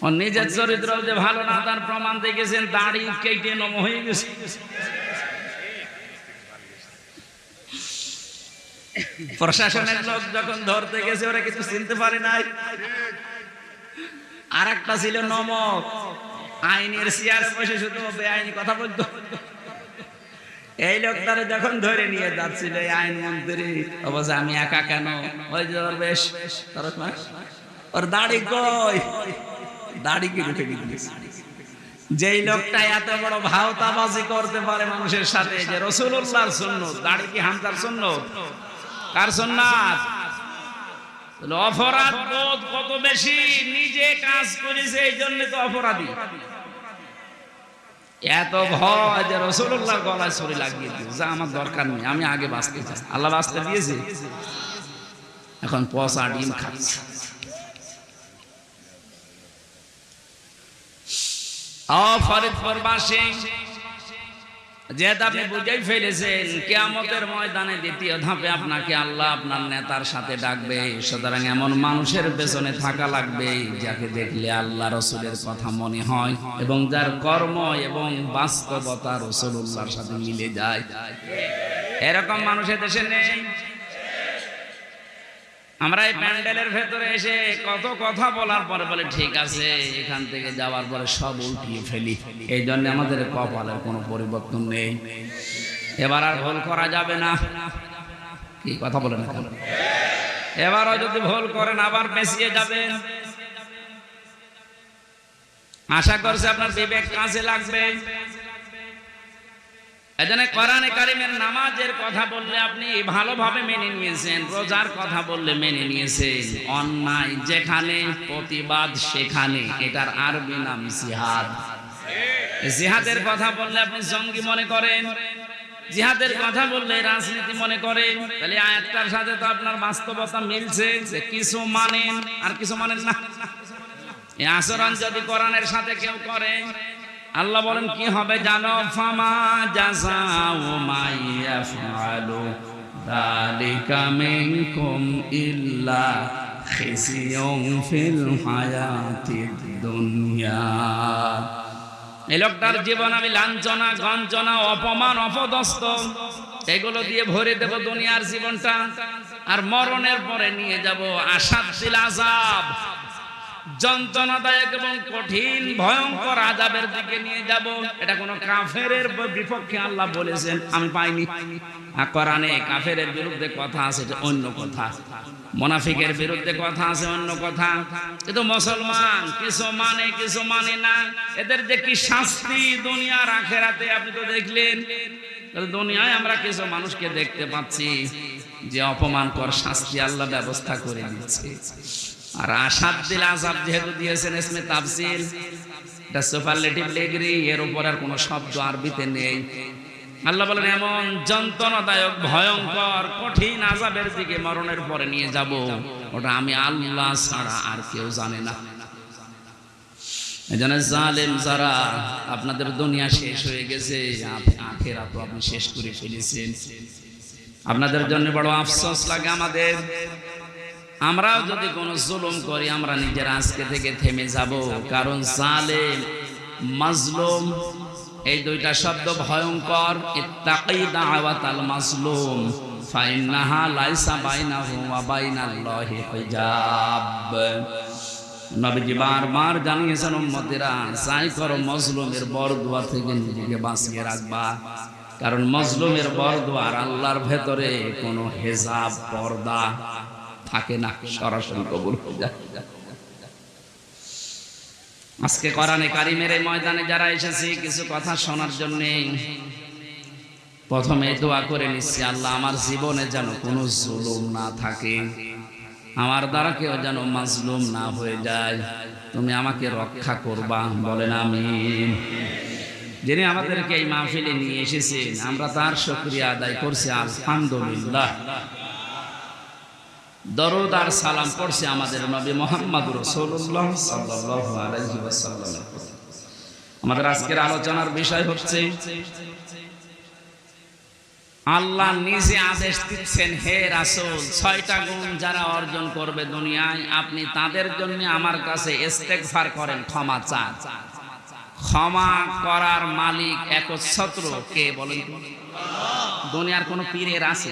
Speaker 1: ওর নিজের চরিত্র যে ভালো না তার প্রমাণ দেখেছেন, দাড়ি কেটে নম হয়ে গেছে। প্রশাসনের লোক যখন ধরতে গেছে ওরা কিছু চিনতে পারে নাই। আর একটা ছিল নমক, আইনের চেয়ারে বসে শুধু বেআইনি কথা বলতো। এই লোকটারে যখন ধরে নিয়ে যাচ্ছিল আইন মন্ত্রী, অবশ্য আমি একা কেন, ওই যে ওর বেশ ওর দাড়ি কই, দাড়ি কি উঠে গেছে। যেই লোকটা এত বড় ভাওতাবাজি করতে পারে মানুষের সাথে, যে রাসূলুল্লাহর সুন্নাত, দাড়ি কি হামজার সুন্নাত, কার সুন্নাত? অপরাধ বোধ কত বেশি, নিজে কাজ করেছে এই জন্য তো অপরাধী। এত ভয় যে রাসূলুল্লাহ গলায় ছুরি লাগিয়ে দিয়েছে, যা আমার দরকার নেই, আমি আগে বাঁচতে চাই। আল্লাহ বাঁচতে দিয়েছে, এখন পচা ডিম খাচ্ছে। ফরিদপুরবাসী, যেহেতু আপনি বুঝেই ফেলেছেন কিয়ামতের ময়দানে দ্বিতীয় ধাপে আপনাকে আল্লাহ আপনার নেতার সাথে ডাকবে, সুতরাং এমন মানুষের পেছনে থাকা লাগবে যাকে দেখলে আল্লাহ রাসূলের কথা মনে হয় এবং যার কর্ম এবং বাস্তবতা রাসূলুল্লাহর সাথে মিলে যায়। এরকম মানুষের দেশে নেই। আমরা এই প্যান্ডেলের ভেতরে এসে কত কথা বলার পরে বলে ঠিক আছে, এখান থেকে যাওয়ার পরে সব উল্টিয়ে ফেলি। এই জন্য আমাদের কপালের কোনো পরিবর্তন নেই। এবার আর ভুল করা যাবে না। কি কথা বলেন? এবারও যদি ভুল করেন আবার পেছিয়ে যাবেন। আশা করছি আপনার বিবেক কাজে লাগবে। এজন্য কোরআনে কারিমের নামাজের কথা বললে আপনি ভালোভাবে মেনে নিয়েছেন, রোজার কথা বললে মেনে নিয়েছেন, অন্যায় যেখানে প্রতিবাদ সেখানে, এটার আরবি নাম জিহাদ। জিহাদের কথা বললে আপনি জঙ্গি মনে করেন, জিহাদের কথা বললে রাজনীতি মনে করেন। তাহলে আয়াতটার সাথে তো আপনার বাস্তবতা মিলছে, যে কিছু মানেন আর কিছু মানেন না। এই আচরণ যদি কোরআনের সাথে কেউ করে, আল্লাহ বলেন কি হবে জানো? ফামা জাযাউ মান ইয়াফআলু যালিকা মিনকুম ইল্লা খিজিয়ুন ফিল হায়াতিদ দুনিয়া। এই লোকটার জীবন আমি লাঞ্ছনা, গঞ্জনা, অপমান, অপদস্থ এগুলো দিয়ে ভরে দেব দুনিয়ার জীবনটা, আর মরণের পরে নিয়ে যাব আশাদ্দিল আযাব, যন্ত্রণাদায়ক এবং কঠিন ভয়ঙ্কর আযাবের দিকে নিয়ে যাব। এটা কোন কাফেরের বিপক্ষে আল্লাহ বলেছেন, আমি পাইনি। কোরআনে কাফেরের বিরুদ্ধে কথা আছে, এটা অন্য কথা। মুনাফিকের বিরুদ্ধে কথা আছে, অন্য কথা। কিন্তু মুসলমান কিছু মানে কিছু মানে না। এদের যে কি শাস্তি দুনিয়ার আখিরাতে আপনি তো দেখলেন। দুনিয়ায় আমরা কিছু মানুষকে দেখতে পাচ্ছি যে অপমানকর শাস্তি আল্লাহ ব্যবস্থা করে দিচ্ছে। আর আশাদ্দিল আযাব যেহেতু দিয়েছেন ইসমে তাফসীল, এটা সুপারলেটিভ ডিগ্রি, এর উপর আর কোনো শব্দ আরবিতে নেই। আল্লাহ বলেন এমন যন্ত্রণাদায়ক ভয়ঙ্কর কঠিন আযাবের দিকে মরণের পরে নিয়ে যাব, ওটা আমি আল্লাহ ছাড়া আর কেউ জানে না। এজন্য জালেম যারা, আপনাদের দুনিয়া শেষ হয়ে গেছে, আখিরাত তো আপনি শেষ করে ফেলেছেন। আপনাদের জন্য বড় আফসোস লাগে আমাদের। আমরাও যদি কোনো জুলুম করি আমরা নিজের আজকে থেকে থেমে যাব, কারণ জালেম, মাজলুম এই দুইটা শব্দ ভয়ঙ্কর। ইত্তাকি দাওয়াতাল মাজলুম ফাইন্নাহা লাইসা বাইনাহু ওয়া বাইনাল্লাহি হিজাব। নবীজি বারবার জানিয়েছেন উম্মতেরা, যাই করো মজলুমের বরদুয়া থেকে নিজেকে বাঁচিয়ে রাখবা, কারণ মজলুমের বরদুয়া আর আল্লাহর ভেতরে কোনো হিজাব, পর্দা থাকে না, সরাসরি কবুল হয়ে যায়। আজকে কোরআনে কারিমের এই ময়দানে যারা এসেছি কিছু কথা শোনার জন্য, প্রথমে দোয়া করে নিচ্ছি, আল্লাহ আমার জীবনে যেন কোনো জুলুম না থাকে, আমার দ্বারা কেউ যেন মাজলুম না হয়ে যায়, তুমি আমাকে রক্ষা করবা, বলেন আমিন। যিনি আমাদেরকে এই মাহফিলে নিয়ে এসেছেন আমরা তার শুকরিয়া আদায় করছি, আলহামদুলিল্লাহ। দরুদ আর সালাম পড়ছি আমাদের নবী মুহাম্মদ রাসূলুল্লাহ সাল্লাল্লাহু আলাইহি ওয়াসাল্লাম। আমাদের আজকের আলোচনার বিষয় হচ্ছে আল্লাহ নিজে আদেশ দিচ্ছেন, হে রাসূল, 6টা গুণ যারা অর্জন করবে দুনিয়ায়, আপনি তাদের জন্য আমার কাছে ইস্তেগফার করেন, ক্ষমা চান। ক্ষমা করার মালিক একচ্ছত্র কে বলেন? দুনিয়ার কোন পীরের আছে?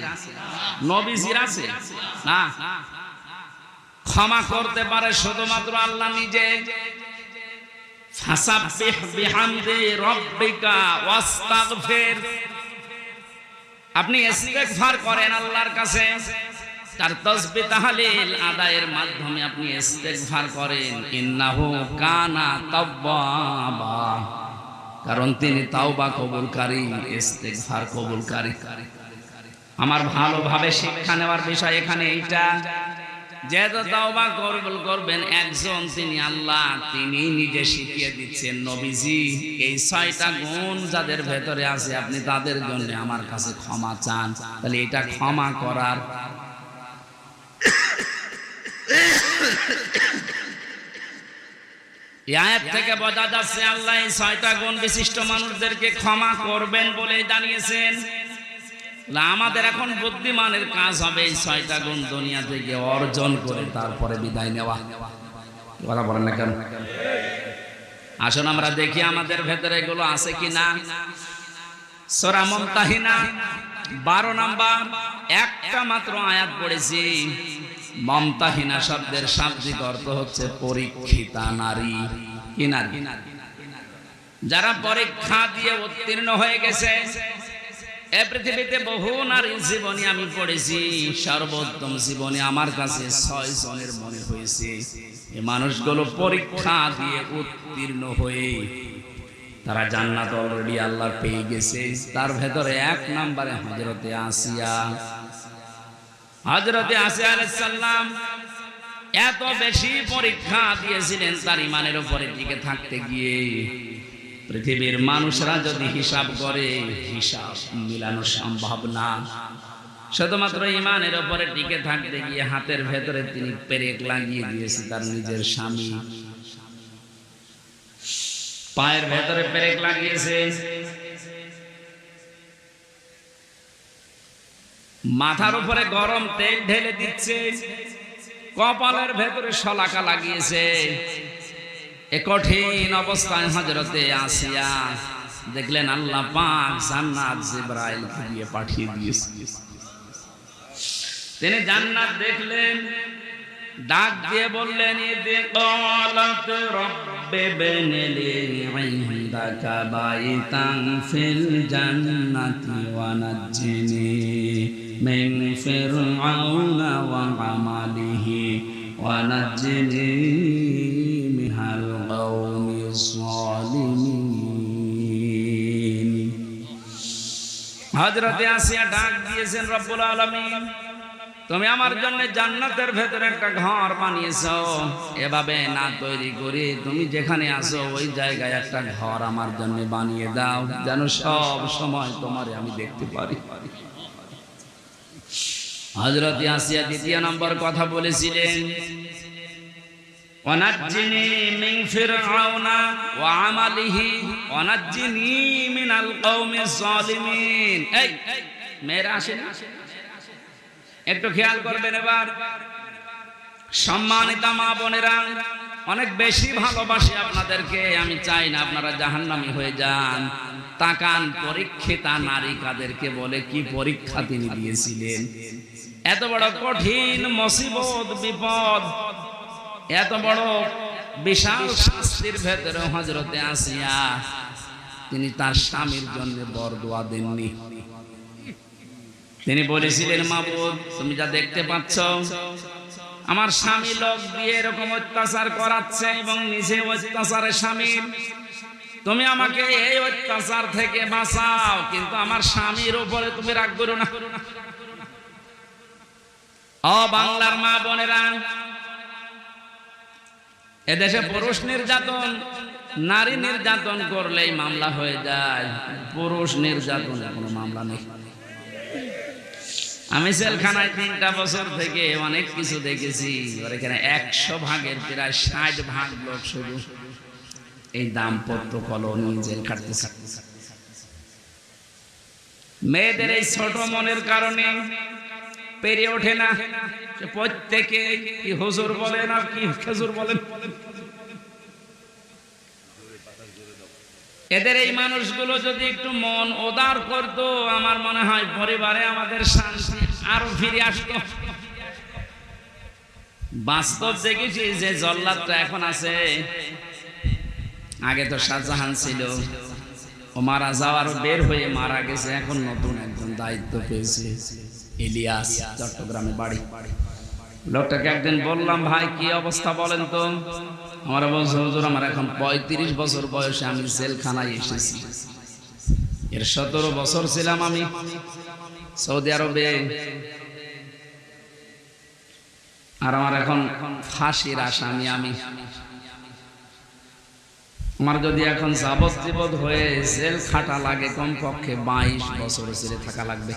Speaker 1: নবীজির আছে? না। ক্ষমা করতে পারে শুধুমাত্র আল্লাহ নিজে। ফাসাব্বিহ বিহামদি রাব্বিকা ওয়াস্তাগফির, আপনি ইস্তেগফার করেন আল্লাহর কাছে, তার তাসবিহ তাহলিল আদায়ের মাধ্যমে আপনি ইস্তেগফার করেন। ইন্নাহু কানা তাওয়াবা, কারণ তিনি তাওবা কবুলকারী, ইস্তেগফার কবুলকারী। আমার ভালোভাবে শিক্ষা নেওয়ার বিষয় এখানে এইটা, যে তাওবা কবুল করবেন একজন, তিনি আল্লাহ, তিনি নিজে শিখিয়ে দিচ্ছেন, নবীজি এই 6টা গুণ যাদের ভেতরে আছে আপনি তাদের জন্য আমার কাছে ক্ষমা চান। তাহলে এটা ক্ষমা করার এই আয়াত থেকে বোঝা যাচ্ছে আল্লাহ এই 6টা গুণ বিশিষ্ট মানুষদেরকে ক্ষমা করবেন বলে জানিয়েছেন। আমাদের এখন বুদ্ধিমানের কাজ হবে এই 6টা গুণ দুনিয়া থেকে অর্জন করে তারপরে বিদায় নেওয়া। কথা বলেন না কেন? আসুন আমরা দেখি আমাদের ভেতরে এগুলো আছে কিনা। সূরা মুমতাহিনা 12 নাম্বার একটা মাত্র আয়াত পড়েছি। মুমতাহিনা শব্দের শাব্দিক অর্থ হচ্ছে পরীক্ষিতা নারী। কি নারী? যারা পরীক্ষা দিয়ে উত্তীর্ণ হয়ে গেছে। এই পৃথিবীতে বহু নারীর জীবনী আমি পড়েছি, সর্বোত্তম জীবনী আমার কাছে 6 জনের মনে হয়েছে। এই মানুষগুলো পরীক্ষা দিয়ে উত্তীর্ণ হয়ে তারা জান্নাত অলরেডি আল্লাহ পেয়ে গেছে। তার ভেতরে 1 নম্বরে হযরতে আসিয়া। হযরতে আসিয়া আলাইহিস সালাম এত বেশি পরীক্ষা দিয়েছিলেন তার ঈমানের উপরে টিকে থাকতে গিয়ে। পৃথিবীর মানুষরা যদি হিসাব করে, হিসাব মিলানো সম্ভব না। শুধুমাত্র ঈমানের উপরে টিকে থাকতে গিয়ে হাতের ভেতরে তিনি পেরেক লাগিয়ে দিয়েছে তার নিজের স্বামী, পায়ের ভেতরে পেরেক লাগিয়েছে, মাথার উপরে গরম তেল ঢেলে দিচ্ছে, কপালের ভেতরে শলাকা লাগিয়েছে। এ কঠিন অবস্থায় হযরতে আসিয়া দেখলেন আল্লাহ পাক জান্নাত জিবরাইলকে দিয়ে পাঠিয়ে দিয়েছে। তিনি জান্নাত দেখলেন, ডাক দিয়ে বললেন, ইদি ক্বালাত রাব্বি বিনিলি ইনদাকা বাইতান ফিল জান্নাতি ওয়া নাজ্জিনি মিন ফিরআউনা ওয়া আমালিহি ওয়া নাজ্জিনি মিনাল কওমিজ যালিমিন। হযরতে আসিয়া ডাক দিয়েছেন, রব্বুল আলামিন, তুমি আমার জন্য জান্নাতের ভেতরে একটা ঘর বানিয়েছো, এভাবে না তৈরি করে তুমি যেখানে আছো ওই জায়গায় একটা ঘর আমার জন্য বানিয়ে দাও, যেন সব সময় তোমারে আমি দেখতে পারি। হযরত আসিয়া 2 নম্বর কথা বলেছিলেন, ওয়ানাজ্জিনি মিন ফিরআউনা ওয়া আমালিহি ওয়ানাজ্জিনি মিনাল কওমিজ যালিমিন। এই মেয়েরা আসেন, একটু খেয়াল করবেন এবার। সম্মানিতা মা বোনেরা, অনেক বেশি ভালোবাসি আপনাদেরকে, আমি চাই না আপনারা জাহান্নামী হয়ে যান। তাকান, পরীক্ষিতা নারী কাদেরকে বলে, কি পরীক্ষা তিনি দিয়েছিলেন। এত বড় কঠিন মুসিবত, বিপদ, এত বড় বিশাল শাস্তির ভেতরে হযরতে আসিয়া তিনি তার স্বামীর জন্য বরদোয়া দেননি। তিনি বলেছিলেন, মাবুদ, তুমি যা দেখতে পাচ্ছ আমার স্বামী লোক দিয়ে এরকম অত্যাচার করাচ্ছে এবং নিজে অত্যাচারে শামিল, তুমি আমাকে এই অত্যাচার থেকে বাঁচাও, কিন্তু আমার স্বামীর উপরে তুমি রাগ করো না। ও বাংলার মা বোনেরা, এদেশে পুরুষ নির্যাতন, নারী নির্যাতন করলেই মামলা হয়ে যায়, পুরুষ নির্যাতনের কোনো মামলা নেই। আমি জেলখানায় 3টা বছর থেকে অনেক কিছু দেখেছি। এখানে 100 ভাগের প্রায় 60 ভাগ লোক শুধু এই দাম্পত্য কলহ নিয়ে জেল খাটতেছে। মেয়েদের এই ছোট মনের কারণে পেরে ওঠে না। প্রত্যেকে কি হুজুর বলেন আর কি খেজুর বলেন, এদের এই মানুষগুলো যদি একটু মন উদার করতো, আমার মনে হয় পরিবারে আমাদের শান্তি আরো ফিরে আসতো। বাস্তব দেখেছি যে জল্লাদটা এখন আছে, আগে তো শাহজাহান ছিল, ও মারা যাওয়ার বের হয়ে মারা গেছে, এখন নতুন একজন দায়িত্ব পেয়েছে, ইলিয়াস, চট্টগ্রামে বাড়ি। লোকটাকে একদিন বললাম, ভাই কি অবস্থা বলেন তো? আমার বলছে, হুজুর আমার এখন 35 বছর বয়সে আমি জেলখানায় এসেছি, এর 17 বছর ছিলাম আমি সৌদি আরবে, আর আমার এখন ফাঁসির আসামি আমি। আমার যদি এখন যাবজ্জীবন হয়ে জেল খাটা লাগে, কমপক্ষে 22 বছর জেলে থাকা লাগবে।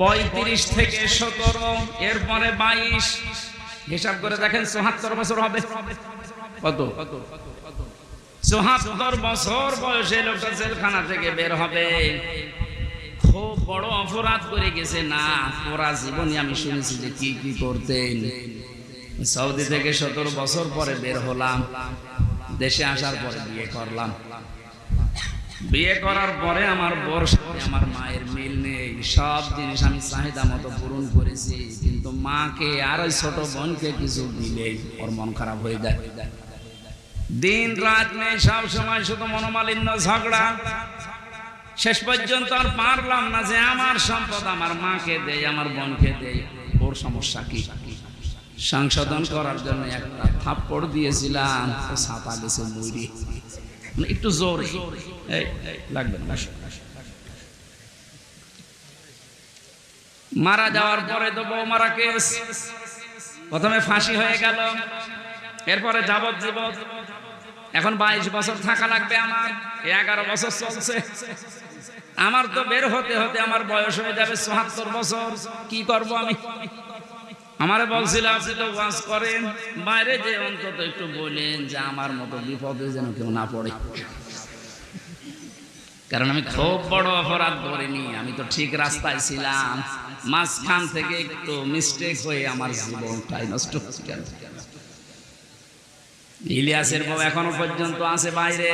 Speaker 1: 35 থেকে 17 এরপরে 22, হিসাব করে দেখেন 74 বছর হবে। কত? 74 বছর বয়সে লোকটা জেলখানা থেকে বের হবে। খুব বড় অপরাধ করে গেছে না, পুরা জীবনে আমি শুনেছি যে কি কি করতেন। সৌদি থেকে 17 বছর পরে বের হলাম, দেশে আসার পরে বিয়ে করলাম। বিয়ে করার পরে আমার বর সাথে আমার মায়ের মিল নেই, সব জিনিস আমি চাহিদা মতো পূরণ করেছি, কিন্তু মাকে আর ওই ছোট বোনকে কিছু দিলেই ওর মন খারাপ হয়ে যায়। দিন রাত নেই, সব সময় শুধু মনোমালিন্য, ঝগড়া। শেষ পর্যন্ত আর পারলাম না যে আমার সম্পদ আমার মাকে দেই, আমার বোনকে দেই, ওর সমস্যা কি। সংশোধন করার জন্য একটা থাপ্পড় দিয়েছিলাম, ছাতা গেছে মুড়ি, একটু জোরে লাগবে না। মারা যাওয়ার পরে তো বউ মারা কেস, প্রথমে ফাঁসি হয়ে গেল, এরপরে যাবজ্জীবন। এখন 22 বছর থাকা লাগবে আমার, 11 বছর চলছে। আমার তো বের হতে হতে আমার বয়স হয়ে যাবে 74 বছর। কি করব আমি? আমারে বলছিল, আপনি তো ওয়াজ করেন, বাইরে যে অন্তত একটু বলেন যে আমার মতো বিপদে যেন কেউ না পড়ে, কারণ আমি খুব বড় অপরাধ করিনি, আমি তো ঠিক রাস্তায় ছিলাম, মাঝখান থেকে একটু মিস্টেক হয়ে আমার জীবনটাই নষ্ট হচ্ছে। কেন? ইলিয়াসের বউ এখনো পর্যন্ত আছে বাইরে।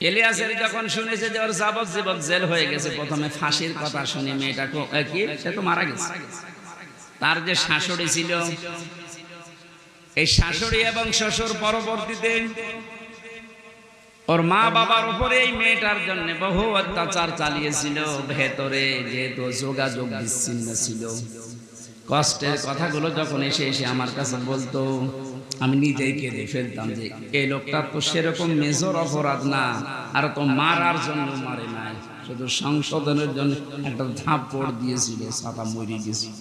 Speaker 1: ইলিয়াসের যখন শুনেছে যে ওর যাবজ্জীবন জেল হয়ে গেছে, প্রথমে ফাঁসির কথা শুনে মেয়েটা কি, সে তো মারা গেছে। তার যে শাশুড়ি ছিল, এই শাশুড়ি এবং শ্বশুর পরবর্তীতে ওর মা বাবার উপরে এই মেয়েটার জন্য বহু অত্যাচার চালিয়েছিল। ভেতরে যেহেতু যোগাযোগ বিচ্ছিন্ন ছিল, কষ্টের কথাগুলো যখন এসে এসে আমার কাছে বলতো, আমি নিজেই কেঁদে ফেলতাম যে এই লোকটা তো সেরকম মেজর অপরাধ না, আর তো মারার জন্য মারে নাই, শুধু সংশোধনের জন্য একটা থাপ্পড় দিয়েছিল, ছাতা মরে গেছিল।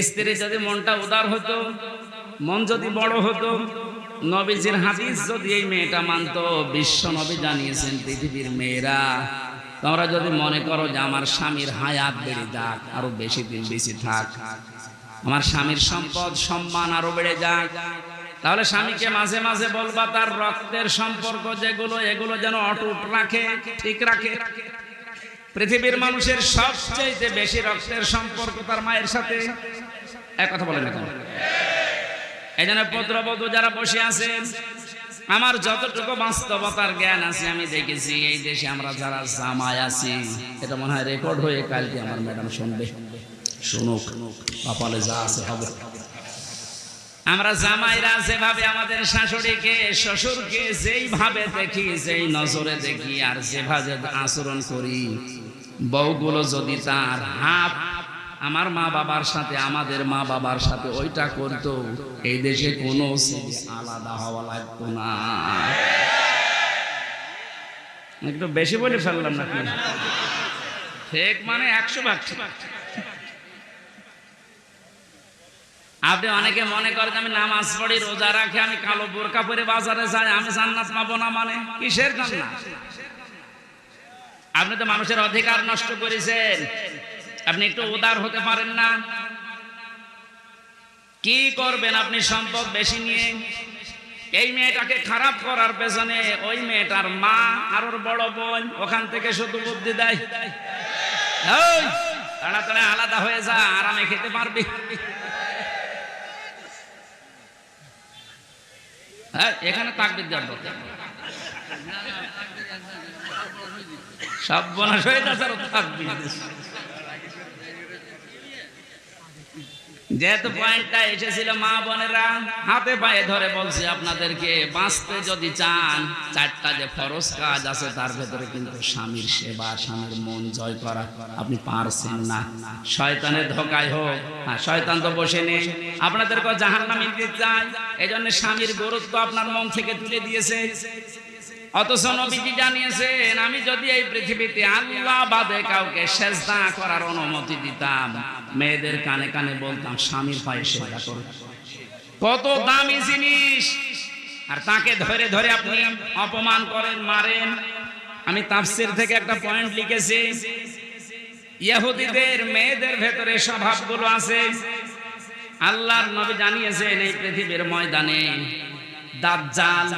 Speaker 1: স্ত্রী যদি মনটা উদার হতো, মন যদি বড় হতো, নবীজির হাদিস যদি এই মেয়েটা মানতো, বিশ্ব নবী জানিয়েছেন, পৃথিবীর মেয়েরা তোমরা যদি মনে করো যে আমার স্বামীর হায়াত বেড়ে যাক, আরো বেশি দিন বেঁচে থাক, আমার স্বামীর সম্পদ সম্মান আরো বেড়ে যাক, তাহলে স্বামীকে মাঝে মাঝে বলবা তার রক্তের সম্পর্ক যেগুলো, এগুলো যেন অটুট রাখে, ঠিক রাখে। পৃথিবীর মানুষের সবচেয়ে বেশি রক্তের সম্পর্ক তার মায়ের সাথে। এক কথা বলেন এখন। এই জন্য পুত্রবধূ যারা বসে আছেন, আমার যতটুকু বাস্তবতার জ্ঞান আছে আমি দেখেছি, এই দেশে আমরা যারা জামাই আছি, এটা মনে হয় রেকর্ড হয়ে কালকে আমার ম্যাডাম শুনবে, শুনুক, কপালে যা আছে হবে। আমরা জামাইরা যেভাবে আমাদের শাশুড়িকে শ্বশুরকে যেইভাবে দেখি, যেই নজরে দেখি, আর যেভাবে আচরণ করি, বউগুলো যদি তার হাত আমার মা বাবার সাথে, আমাদের মা বাবার সাথে ওইটা করতো, এই দেশে কোনো আলাদা হওয়া লাগতো না। একটু বেশি বলে ফেললাম নাকি? ঠিক মানে 100%। আপনি অনেকে মনে করেন আমি নামাজ পড়ি, রোজা রাখি, আমি কালো বোরকা পরে বাজারে যাই, আমি জান্নাত পাবো না। মানে কিসের জান্নাত? আপনি তো মানুষের অধিকার নষ্ট করেছেন, আপনি একটু উদার হতে পারেন না? কি করবেন আপনি সম্পদ বেশি নিয়ে? এই মেয়েটাকে খারাপ করার পেছনে ওই মেয়েটার মা আর ওর বড় বোন ওখান থেকে শুধু বুদ্ধি দেয়, এই তাড়াতাড়ি আলাদা হয়ে যা, আরামে খেতে পারবি। হ্যাঁ, এখানে তাকবীর দেওয়ার দরকার, সব বনাশ হয়ে যাচ্ছে আর তাকবীর। যেহেতু পয়েন্টটা এসেছিল, মা বোনেরা হাতে পায়ে ধরে বলছে আপনাদেরকে, বাঁচতে যদি চান 4টা যে ফরজ কাজ আছে তার ভেতরে কিন্তু স্বামীর সেবা, স্বামীর মন জয় করা আপনি পারছেন না। শয়তানের ধোকায় হোক, শয়তান তো বসে নেই, আপনাদেরকে জাহান্নামে দিতে চায়, এই জন্য স্বামীর গুরুত্ব আপনার মন থেকে তুলে দিয়েছে। অথচ নবীজি জানিয়েছেন, আমি যদি এই পৃথিবীতে আল্লাহ বাদে কাউকে সেজদা করার অনুমতি দিতাম, মেয়েদের কানে কানে বলতাম স্বামীর পায়ে সেজদা করো। কত দামি জিনিস, আর তাকে ধরে ধরে আপনি অপমান করেন, মারেন। আমি তাফসীর থেকে একটা পয়েন্ট লিখেছি, ইহুদিদের মেয়েদের ভেতরে স্বভাবগুলো আছে। আল্লাহর নবী জানিয়েছেন, এই পৃথিবীর ময়দানে দাজ্জাল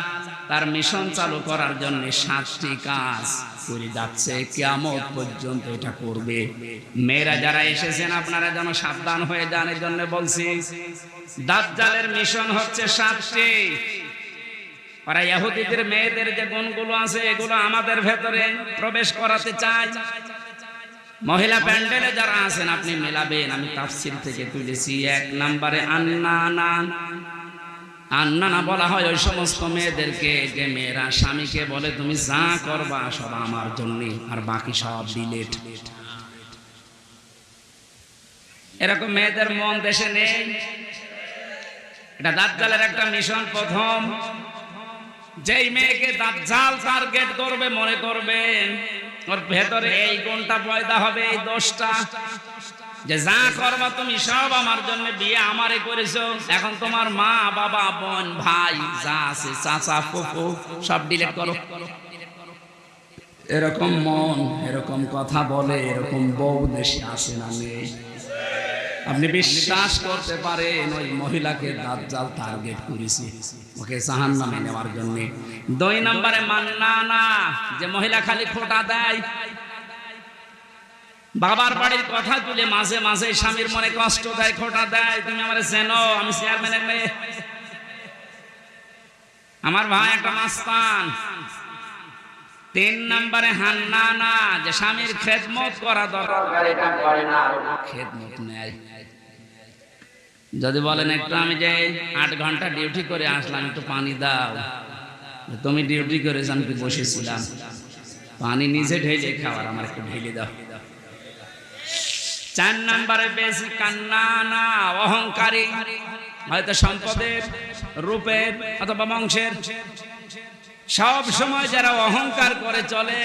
Speaker 1: তার মিশন চালু করার জন্য 7টি কাজ করে যাচ্ছে, কিয়ামত পর্যন্ত এটা করবে। মেয়েরা যারা এসেছেন আপনারা যেন সাবধান হয়ে যান, এর জন্য বলছি দাজ্জালের মিশন হচ্ছে 7টি। ওরা ইহুদিদের মেয়েদের যে গুণগুলো আছে এগুলো আমাদের ভেতরে প্রবেশ করাতে চায়। মহিলা প্যান্ডেলে যারা আছেন আপনি মেলাবেন, আমি তাফসীর থেকে তুলেছি। 1 নম্বরে আন্নানা বলা হয় ওই সমস্ত মেয়েদেরকে যে মেয়েরা স্বামীকে বলে তুমি যা করবা সব আমার জন্য, আর বাকি সব ডিলেট। এরকম মেয়েদের মন দেশে নেই। এটা দাজ্জালের একটা মিশন। প্রথম, যেই মেয়েকে দাজ্জাল টার্গেট করবে মনে করবেন ওর ভেতরে এই গুণটা পয়দা হবে, এই দোষটা, যে যা করবা তুমি সব আমার জন্য, বিয়ে আমারে করেছো, এখন তোমার মা বাবা বোন ভাই যা আছে চাচা ফুফু সব ডিলিট করো। এরকম মন, এরকম কথা বলে, এরকম বউ দেশে আসে না নেই। আপনি বিশ্বাস করতে পারেন ওই মহিলাকে দাজ্জাল টার্গেট করেছে, ওকে জাহান্নামে নেওয়ার জন্য। 2 নম্বরে মান্নানা, যে মহিলা খালি খোঁটা দেয়, বাবার বাড়ির কথা তুলে মাঝে মাঝে স্বামীর মনে কষ্ট দেয়, খোঁটা দেয়, তুমি আমারে চেনো, আমি চেয়ারম্যানের মেয়ে, আমার ভাই একটা মাস্তান। 3 নম্বরে হান্নানা, যে স্বামীর খেদমত করা দরকার এটা করে না, খেদমত নেয়। যদি বলেন একটু আমি যে 8 ঘন্টা ডিউটি করে আসলাম, একটু পানি দাও, তুমি ডিউটি করেছ আমি বসেছিলাম, পানি নিজে ঢেলে খাওয়ার, আমার একটু ঢেলে দাও। 4 নম্বরে বেশি কান্নানা, অহংকারী, হয়তো সম্পদের, রূপের অথবা বংশের, সব সময় যারা অহংকার করে চলে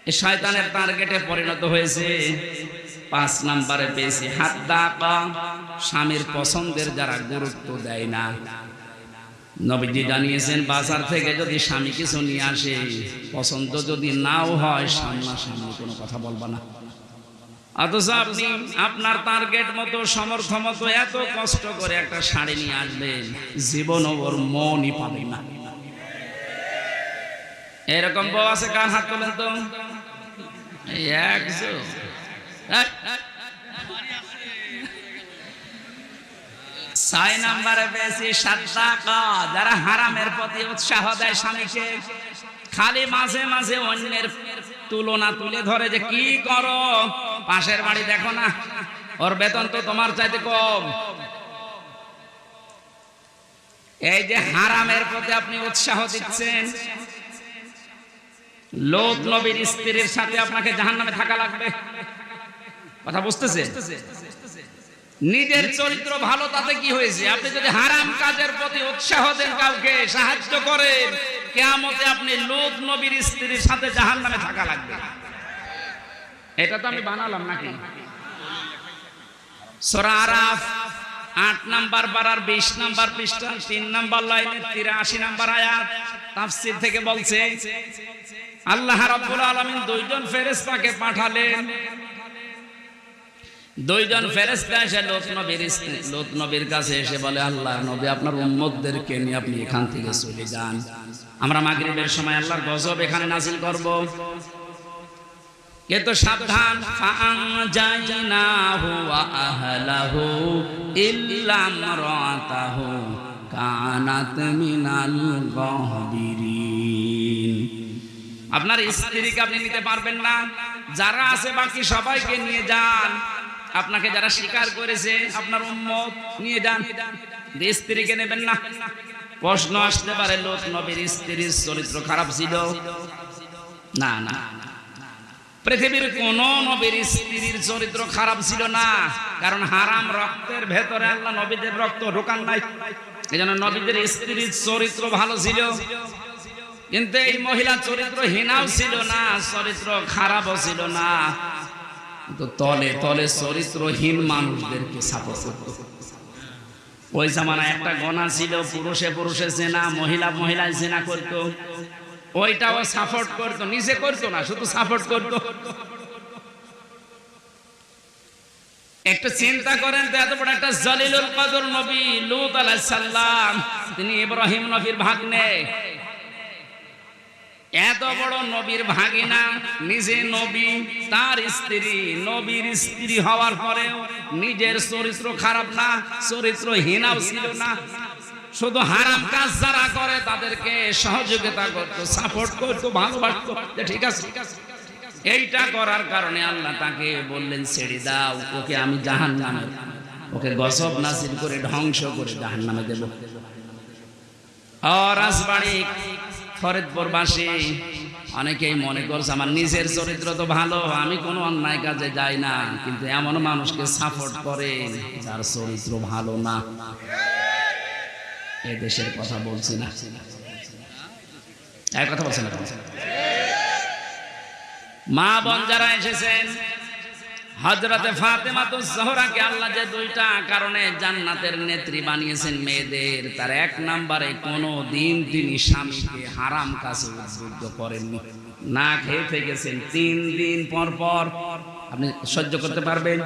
Speaker 1: এই শয়তানের টার্গেটে পরিণত হয়েছে। 5 নম্বরে বেশি হাদ্দাকা, স্বামীর পছন্দের যারা গুরুত্ব দেয় না। নবীজি জানিয়েছেন, বাজার থেকে যদি স্বামী কিছু নিয়ে আসে, পছন্দ যদি নাও হয়, সামনাসামনি কোনো কথা বলবা না। অথচ আপনি আপনার টার্গেট মতো, সমর্থ মতো এত কষ্ট করে একটা শাড়ি নিয়ে আসবেন, জীবনও ওর মনই পাবে না। এরকম বউ আছে? কার হাত তোলেন তো। 6 নম্বরে বেশি সাদ্দাকা, যারা হারামের প্রতি উৎসাহ দেয় স্বামীকে, খালি মাঝে মাঝে অন্যের তুলনা তুলে ধরে, যে কি করো, পাশের বাড়ি দেখো না, ওর বেতন তো তোমার চাইতে কম। এই যে হারামের প্রতি আপনি উৎসাহ দিচ্ছেন, লোত নবীর স্ত্রীর সাথে আপনাকে জাহান্নামে থাকা লাগবে। কথা বুঝতেছে? নিজের চরিত্র ভালো তাতে কি হয়েছে? আপনি যদি হারাম কাজের প্রতি উৎসাহ দেন, কাউকে সাহায্য করেন, কিয়ামতে আপনি লোত নবীর স্ত্রীর সাথে জাহান্নামে থাকা লাগবে। এটা তো আমি বানালাম নাকি? সূরা আরাফ 8 নম্বর পারার 20 নম্বর পৃষ্ঠা 3 নম্বর লাইনে 83 নম্বর আয়াত তাফসীর থেকে বলছে, আল্লাহ রাব্বুল আলামিন 2 জন ফেরেশতাকে পাঠালেন। দুইজন ফেরেশতা এসে লূত নবীর কাছে এসে বলে, আল্লাহর নবী, আপনার উম্মতদেরকে নিয়ে আপনি এখান থেকে চলে যান, আমরা মাগরিবের সময় আল্লাহর গজব এখানে নাযিল করব। কিন্তু সাবধান, ফাআনজাইনাহু ওয়া আহলাহু ইল্লা ইমরাতাহু কানাত মিনাল গাবিরিন। আপনার স্ত্রীকে আপনি নিতে পারবেন না, যারা আছে বাকি সবাইকে নিয়ে যান। আপনাকে যারা স্বীকার করেছে আপনার উম্মত, নিয়ে যান, স্ত্রীকে নেবেন না। প্রশ্ন আসতে পারে, লূত নবীর স্ত্রীর চরিত্র খারাপ ছিল? না না, পৃথিবীর কোন নবীর স্ত্রীর চরিত্র খারাপ ছিল না, কারণ হারাম রক্তের ভেতরে আল্লাহ নবীদের রক্ত ঢোকান নাই। এজন্য নবীদের স্ত্রীর চরিত্র ভালো ছিল। কিন্তু এই মহিলা চরিত্রহীনাও ছিল না, চরিত্র খারাপও ছিল না, তো তলে তলে চরিত্রহীন মানুষদেরকে সাপোর্ট করত। ওই জামানায় একটা গণা ছিল, পুরুষে পুরুষে জেনা, মহিলা মহিলায় জেনা করত, ওইটাও সাপোর্ট করতো, নিজে করতো না, শুধু সাপোর্ট করতো। একটু চিন্তা করেন তো, এত বড় একটা জলিলুল কদর নবী লূত আলাইহিস সালাম, তিনি ইব্রাহিম নবীর ভাগ্নে, এত বড় নবীর ভাগিনা, নিজে নবী, তার স্ত্রী নবীর স্ত্রী হওয়ার পরেও নিজের চরিত্র খারাপ না, চরিত্রহীনাও ছিল না, শুধু হারাম কাজ যারা করে তাদেরকে সহযোগিতা করতো, সাপোর্ট করতো, ভালোবাসতো। ঠিক আছে, এইটা করার কারণে আল্লাহ তাকে বললেন, ছেড়ে দাও, ওকে আমি জাহান্নামে, ওকে গজব নাযিল করে ধ্বংস করে জাহান্নামে দেব। আর রাজবাড়ি ফরিদপুরবাসী অনেকেই মনে করছে আমার নিজের চরিত্র তো ভালো, আমি কোনো অন্যায় কাজে যাই না, কিন্তু এমন মানুষকে সাপোর্ট করে যার চরিত্র ভালো না। এই দেশের কথা বলছি না, এক কথা বলছি না। মা বোন যারা এসেছেন, হযরতে ফাতেমাতুজ জোহরাকে আল্লাহ যে দুইটা কারণে জান্নাতের নেত্রী বানিয়েছেন মেয়েদের, তার এক নম্বরে কোনো দিন তিনি স্বামীকে হারাম কাজে উদ্বুদ্ধ করেননি। না খেয়ে থেকেছেন 3 দিন পর পর, আপনি সহ্য করতে পারবেন?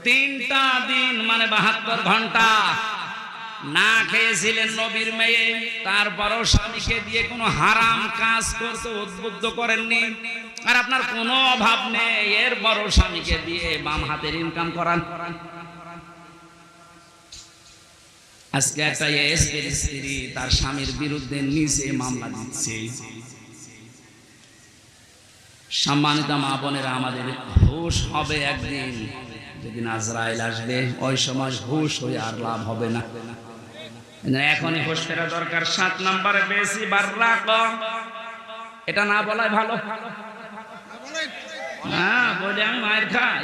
Speaker 1: 3টা দিন মানে 72 ঘন্টা না খেয়েছিলেন নবীর মেয়ে, তারপরও স্বামীকে দিয়ে কোনো হারাম কাজ করতে উদ্বুদ্ধ করেননি। আর আপনার কোনো অভাব নেই, এরপরও স্বামীকে দিয়ে বাম হাতের ইনকাম করান। আজকে একটা এসপির স্ত্রী তার স্বামীর বিরুদ্ধে নিজে মামলা দিচ্ছে। সম্মানিত মা বোনেরা, আমাদের হুঁশ হবে একদিন, যেদিন আজরাইল আসবে, ওই সময় হুঁশ হয়ে আর লাভ হবে না। এখনই হুঁশ ফেরা দরকার। 7 নম্বরে বেশি বাররাক, এটা না বলাই ভালো। হ্যাঁ, বলে আমি মায়ের খাই।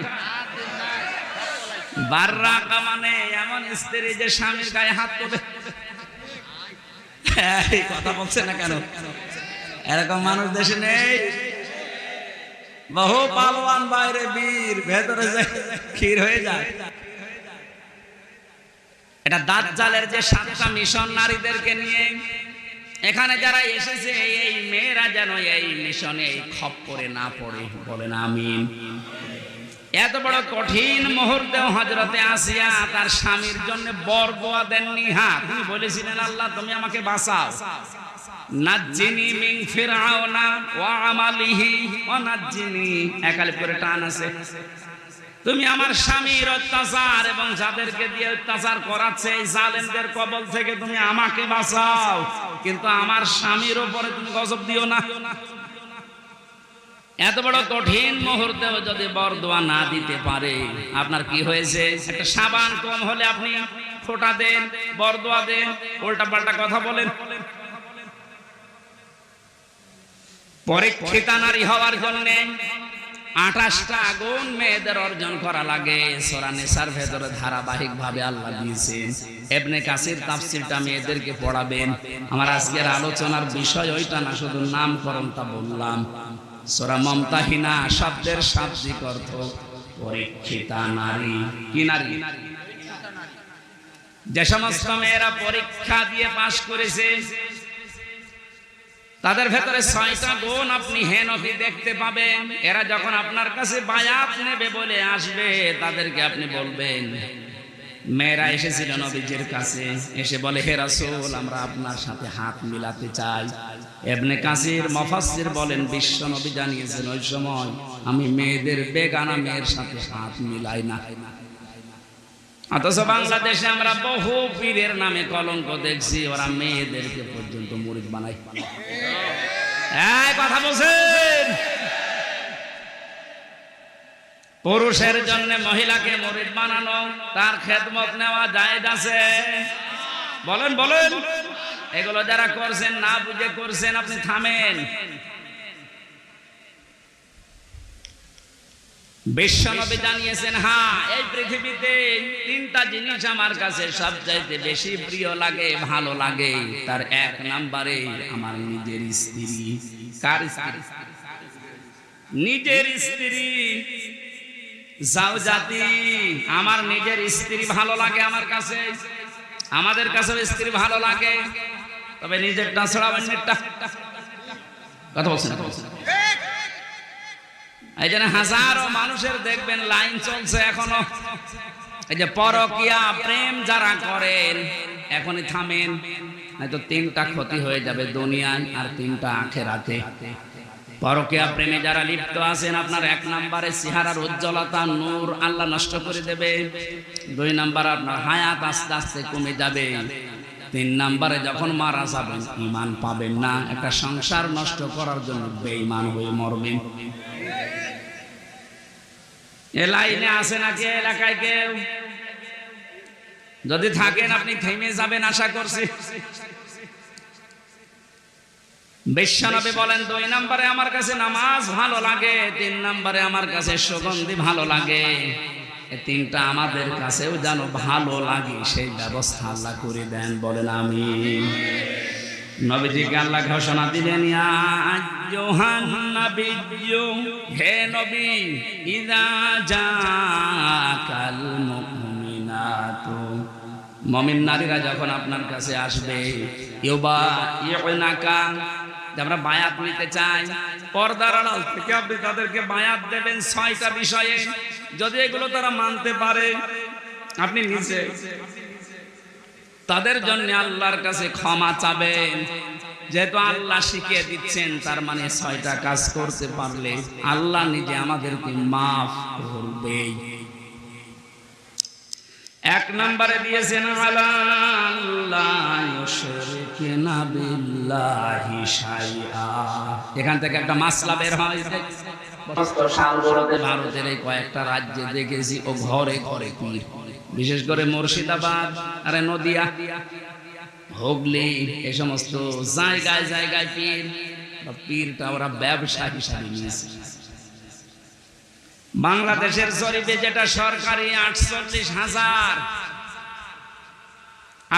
Speaker 1: বাররাকা মানে এমন স্ত্রী যে স্বামীর গায়ে হাত তোলে। এই কথা বলছে না কেন? এরকম মানুষ দেশে নেই। বহু পালোয়ান বাইরে বীর, ভেতরে যায় ক্ষীর হয়ে যায়। এটা দাজ্জালের যে 7টা মিশন নারীদেরকে নিয়ে, এখানে যারা এসেছে এই মেয়েরা যেন এই মিশনে খপ্পরে না পড়ে, বলেন আমিন। এত বড় কঠিন মুহূর্তে হযরতে আসিয়া তার স্বামীর জন্য বরদোয়া দেননি। হ্যাঁ, তিনি বলেছিলেন, আল্লাহ তুমি আমাকে বাঁচাও, নাজ্জিনি মিন ফিরআউনা ওয়া আমালিহি ওয়া নাজ্জিনি, একালিপ করে টান আছে। তুমি আমার স্বামীর অত্যাচার এবং যাদেরকে দিয়ে অত্যাচার করাচ্ছে এই জালেমদের কবল থেকে তুমি আমাকে বাঁচাও, কিন্তু আমার স্বামীর উপরে তুমি গজব দিও না। এত বড় কঠিন মুহূর্তেও যদি বরদোয়া না দিতে পারে, আপনার কি হয়েছে? একটা সাবান কম হলে আপনি ফোঁটা দেন, বরদোয়া দেন, উল্টা পাল্টা কথা বলেন। পরীক্ষিতা নারী হওয়ার জন্য 28টা গুণ মেয়েদের অর্জন করা লাগে। সূরা নিসার ভেতরে ধারাবাহিক ভাবে আল্লাহ দিয়েছেন। ইবনে কাসির তাফসীরটা মেয়েদেরকে পড়াবেন। আমার আজকের আলোচনার বিষয় ওইটা না, শুধু নামকরণটা বললাম। সূরা মুমতাহিনা শব্দের শাব্দিক অর্থ পরীক্ষিতা নারী। কি নারী? যে সমস্ত মেয়েরা পরীক্ষা দিয়ে পাশ করেছে, তাদের ভেতরে 6টা গুণ আপনি হে নবী দেখতে পাবেন। এরা যখন আপনার কাছে বায়াত নেবে বলে আসবে, তাদেরকে আপনি বলবেন, মেয়েরা এসেছিল নবীজির কাছে, এসে বলে, হে রাসূল, আমরা আপনার সাথে হাত মিলাতে চাই। ইবনে কাসির মুফাসসির বলেন, বিশ্ব নবী জানিয়েছেন, ওই সময় আমি মেয়েদের বেগানা মেয়ের সাথে হাত মিলাই না। অথচ বাংলাদেশে আমরা বহু পীরের নামে কলঙ্ক দেখছি, ওরা মেয়েদেরকে পর্যন্ত মুরিদ বানায়। এই কথা বলছেন, পুরুষের জন্য মহিলাকে মুরিদ বানানো, তার খেদমত নেওয়া জায়েজ আছে? বলেন বলেন। এগুলো যারা করছেন না বুঝে করছেন, আপনি থামেন। বিশ্বনবী জানিয়েছেন, হ্যাঁ, এই পৃথিবীতে 3টা জিনিস আমার কাছে সবচাইতে বেশি প্রিয় লাগে, ভালো লাগে। তার 1 নম্বরে আমার নিজের স্ত্রী। কার স্ত্রী? নিজের স্ত্রী, জাওজাতি। আমার নিজের স্ত্রী ভালো লাগে আমার কাছে, আমাদের কাছে স্ত্রী ভালো লাগে, তবে নিজেরটা ছাড়া অন্যেরটা। কথা বলছেন? এই জন্য হাজারো মানুষের দেখবেন লাইন চলছে এখনো। এই যে পরকিয়া প্রেম যারা করেন, এখনই থামেন, হয়তো 3টা ক্ষতি হয়ে যাবে দুনিয়ায় আর 3টা আখিরাতে। পরকিয়া প্রেমে যারা লিপ্ত আছেন, আপনার 1 নম্বরে চেহারার উজ্জ্বলতা, নূর আল্লাহ নষ্ট করে দেবে। 2 নম্বরে আপনার হায়াত আস্তে আস্তে কমে যাবে। 3 নম্বরে যখন মারা যাবেন, ঈমান পাবেন না। একটা সংসার নষ্ট করার জন্য বেঈমান হয়ে মরবেন। এ লাইনে আছে নাকি এলাকায় কেউ? যদি থাকেন আপনি থেমে যাবেন আশা করছি। বিশ্বনবী বলেন, 2 নম্বরে আমার কাছে নামাজ ভালো লাগে, 3 নম্বরে আমার কাছে সুগন্ধি ভালো লাগে। এই 3টা আমাদের কাছেও যেন ভালো লাগে, সেই ব্যবস্থা আল্লাহ করে দেন। বলেন আমিন। নবীজিকে আল্লাহ ঘোষণা দিলেন, ইয়া আইয়ুহান নাবিয়্যু, হে নবী, ইযা জাকাল মুমিনাতু, মুমিন নারীরা যখন আপনার কাছে আসবে, ইউবাইউনাকা, আমরা বায়াত নিতে চাই, পর্দার আড়াল থেকে আপনি তাদেরকে বায়াত দেবেন 6টা বিষয়ে। যদি এগুলো তারা মানতে পারে, আপনি নিজে তাদের জন্য আল্লাহর কাছে ক্ষমা চাবেন। যেহেতু আল্লাহ শিখিয়ে দিচ্ছেন, তার মানে 6টা কাজ করতে পারলে আল্লাহ নিজে আমাদেরকে মাফ করবে। 1 নম্বরে দিয়েছেন, আল্লাহ ইউশরিকুনা বিল্লাহি শাইআ। এখান থেকে একটা মাসলা বের হয়। ভারতের এই কয়েকটা রাজ্যে দেখেছি, ও ঘরে ঘরে পীর, বিশেষ করে মুর্শিদাবাদ, আরে নদিয়া, হুগলি, এই সমস্ত জায়গায় জায়গায় পীর। পীরটা ওরা ব্যবসা হিসাবে নিয়েছে। বাংলাদেশের জরিপে যেটা সরকারি 48,000।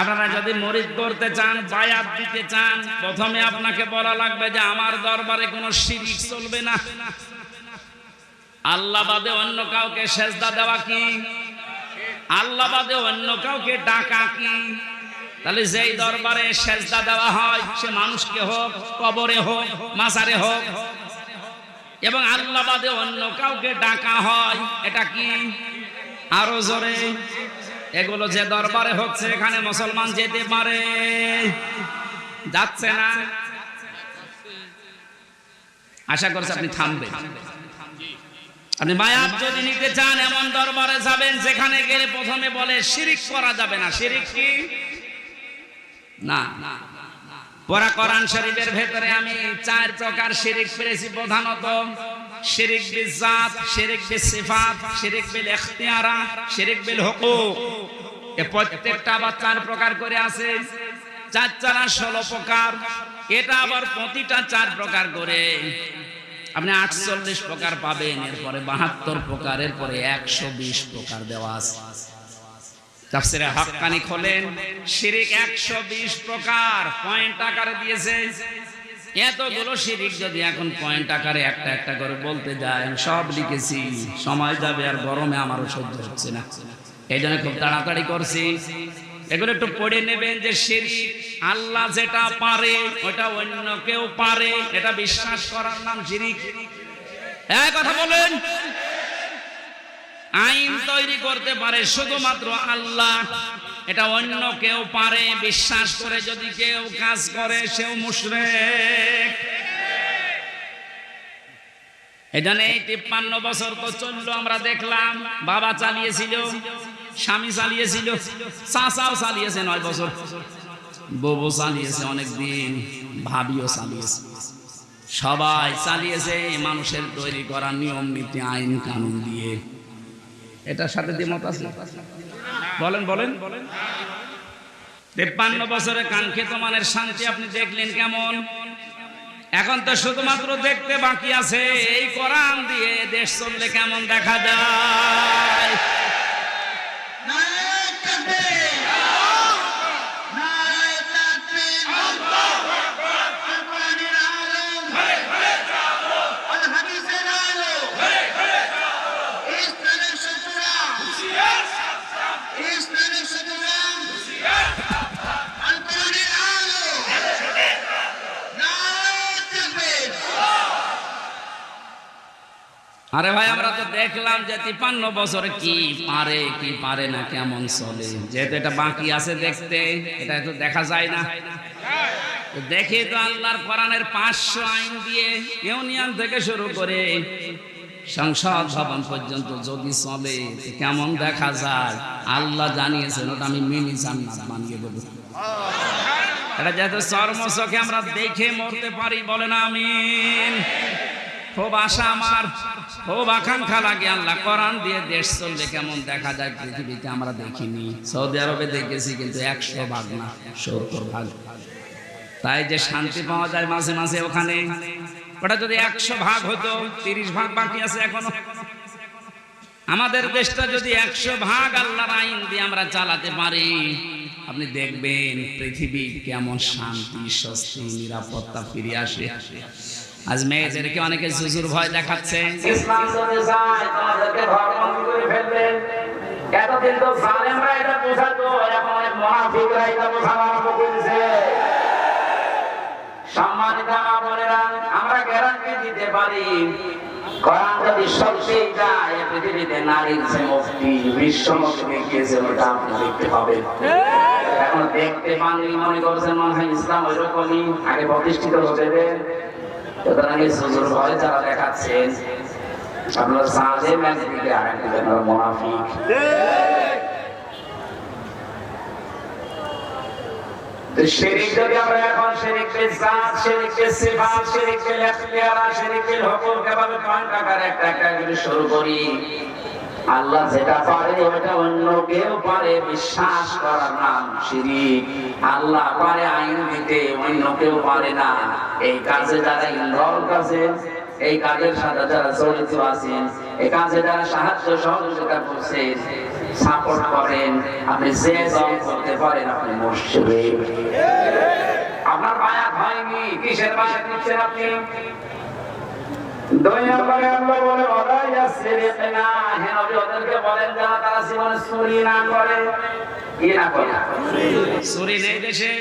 Speaker 1: আপনারা যদি মুরিদ করতে চান, বায়াত দিতে চান, প্রথমে আপনাকে বলা লাগবে যে আমার দরবারে কোনো শিরক চলবে না। আল্লাহ বাদে অন্য কাউকে সেজদা দেওয়া কি? আল্লাহ বাদে অন্য কাউকে ডাকা কি? তাহলে যেই দরবারে সেজদা দেওয়া হয়, সে মানুষকে হোক, কবরে হোক, মাজারে হোক, এবং আল্লাহ বাদে অন্য কাউকে ডাকা হয়, এটা কি? আরো জোরে। এগুলো যে দরবারে হচ্ছে, এখানে মুসলমান যেতে পারে? যাচ্ছে না? আশা করছি আপনি থামবেন। আপনি বায়াত যদি নিতে চান, এমন দরবারে যাবেন যেখানে গেলে প্রথমে বলে শিরিক করা যাবে না। শিরিক কি? না। পরা কোরআন শরীফের ভেতরে আমি 4 প্রকার শিরিক পেয়েছি প্রধানত। শিরিক বিল জাত, শিরিক বিল সিফাত, শিরিক বিল ইখতিয়ারা, শিরিক বিল হুকুক। এই প্রত্যেকটা আবার 4 প্রকার করে আছে। 4 4 16 প্রকার। এটা আবার প্রতিটা 4 প্রকার করে আপনি 48 প্রকার পাবেন। এরপরে 72 প্রকার, এরপরে 120 প্রকার দেওয়া আছে। তাফসীরে হাক্কানি খোলেন, শিরিক 120 প্রকার পয়েন্ট আকারে দিয়েছে। এতগুলো শিরিক যদি এখন পয়েন্ট আকারে একটা একটা করে বলতে যায়, আমি সব লিখেছি, সময় যাবে আর গরমে আমারও সহ্য হচ্ছে না। এই জন্য খুব তাড়াতাড়ি করছি। এগুলো একটু পড়ে নেবেন যে শিরক আল্লাহ যেটা পারে ওটা অন্য কেউ পারে, এটা বিশ্বাস করার নাম শিরক। এই কথা বলেন। আইন তৈরি করতে পারে শুধুমাত্র আল্লাহ, এটা অন্য কেউ পারে বিশ্বাস করে যদি কেউ কাজ করে সেও মুশরিক। এখানে 53 বছর তো চললো, আমরা দেখলাম বাবা চালিয়েছিল, স্বামী চালিয়েছিল, চাচাও চালিয়েছে 9 বছর, বউ চালিয়েছে অনেকদিন, ভাবিও চালিয়েছে, সবাই চালিয়েছে মানুষের তৈরি করা নিয়ম নীতি আইন কানুন দিয়ে। এটার সাথে দ্বিমত আছে? বলেন বলেন। 53 বছরে কাঙ্ক্ষিত মানের শান্তি আপনি দেখলেন কেমন? এখন তো শুধুমাত্র দেখতে বাকি আছে এই কোরআন দিয়ে দেশ চললে কেমন দেখা যায়। আরে ভাই আমরা তো দেখলাম যে 53 বছরে কি পারে না কেমন চলে, যেহেতু এটা বাকি আছে দেখতে, এটা তো দেখা যায় না। দেখে তো আল্লাহর কোরআনের 500 আইন দিয়ে ইউনিয়ন থেকে শুরু করে সংসদ ভবন পর্যন্ত যদি চলে কেমন দেখা যায়। আল্লাহ জানিয়েছেন ওটা আমি মিনি জান্নাত বানিয়ে দেব। এটা যেহেতু চর্মচোখে আমরা দেখে মরতে পারি, বলেন আমিন। খুব আশা আমার, খুব আকাঙ্ক্ষা লাগে আল্লাহ কোরআন দিয়ে দেশ চললে কেমন দেখা যায় পৃথিবীতে আমরা দেখিনি। সৌদি আরবে দেখেছি কিন্তু 100 ভাগ না 70 ভাগ। তাই যে শান্তি পাওয়া যায় মাঝে মাঝে ওখানে, ওটা যদি 100 ভাগ হতো, 30 ভাগ বাকি আছে এখনো। আমাদের দেশটা যদি 100 ভাগ আল্লাহর আইন দিয়ে আমরা চালাতে পারি, আপনি দেখবেন পৃথিবী কেমন শান্তি স্বস্তি নিরাপত্তা ফিরে আসে। আজ মেয়েদেরকে অনেকে জুজুর ভয় দেখাচ্ছে, ইসলাম যদি যায় তোমাদেরকে ঘরবন্দি করে ফেলবে। এতদিন তো জালেমরা এটা বোঝাতো, এখন অনেক মুনাফিকরা এটা বোঝানো আরম্ভ করেছে। সম্মানিত মা বোনেরা, আমরা গ্যারান্টি দিতে পারি কোরআন যদি সত্যি যায় পৃথিবীতে নারীর যে মুক্তি বিশ্বমুক্তি দেখিয়েছে ওটা আপনি দেখতে পাবেন। এখন দেখতে পাননি মনে করছেন মনে হয় ইসলাম ওইরকমই আগে প্রতিষ্ঠিত হতে দেন। সুতরাং এই জুজুর ভয় যারা দেখাচ্ছেন আপনারা জালেম একদিকে আর একদিকে আপনারা মুনাফিক। শিরক যদি আমরা এখন শিরকের জাত, শিরকের সিফাত, শিরকের ইখতিয়ারা, শিরকের হুকুম কিভাবে পাল্টাকার একটা একটা করে শুরু করি। আল্লাহ যেটা পারে ওটা অন্য কেউ পারে বিশ্বাস করার নাম শিরক। আল্লাহ পারে আইন দিতে, অন্য কেউ পারে না। এই কাজে যারা ইনভলভ আছেন, এই কাজের সাথে যারা জড়িত আছেন, এই কাজে যারা সাহায্য সহযোগিতা করছেন, সাপোর্ট করেন, আপনি যে দল করতে পারেন আপনি মুশরিক। আপনার বায়াত হয়নি, কিসের বায়াত নিচ্ছেন আপনি? দুই নম্বরে আল্লাহ বলে ওয়ালা ইয়াসরিকনা, হে নবী ওদেরকে বলেন যারা তারা জীবনে চুরি না করে। কি না করে? চুরি নেই দেশে।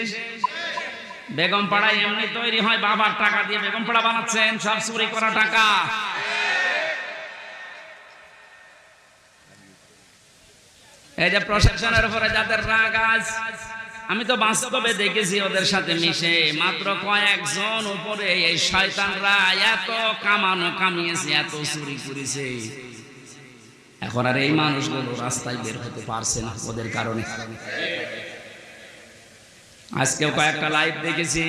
Speaker 1: বেগম পাড়ায় এমনি তৈরি হয়, বাবার টাকা দিয়ে বেগম পাড়া বানাচ্ছেন, সব চুরি করা টাকা। এই যে প্রশাসনের উপরে যাদের রাগ আজ, আমি তো বাস্তবে দেখেছি ওদের সাথে মিশে, মাত্র কয়েকজন উপরে এই শয়তানরা এত কামিয়েছে, এত চুরি করেছে। এখন আর এই মানুষগুলো রাস্তায় বের হতে পারছে না ওদের কারণে। আজকেও কয়েকটা লাইভ দেখেছি,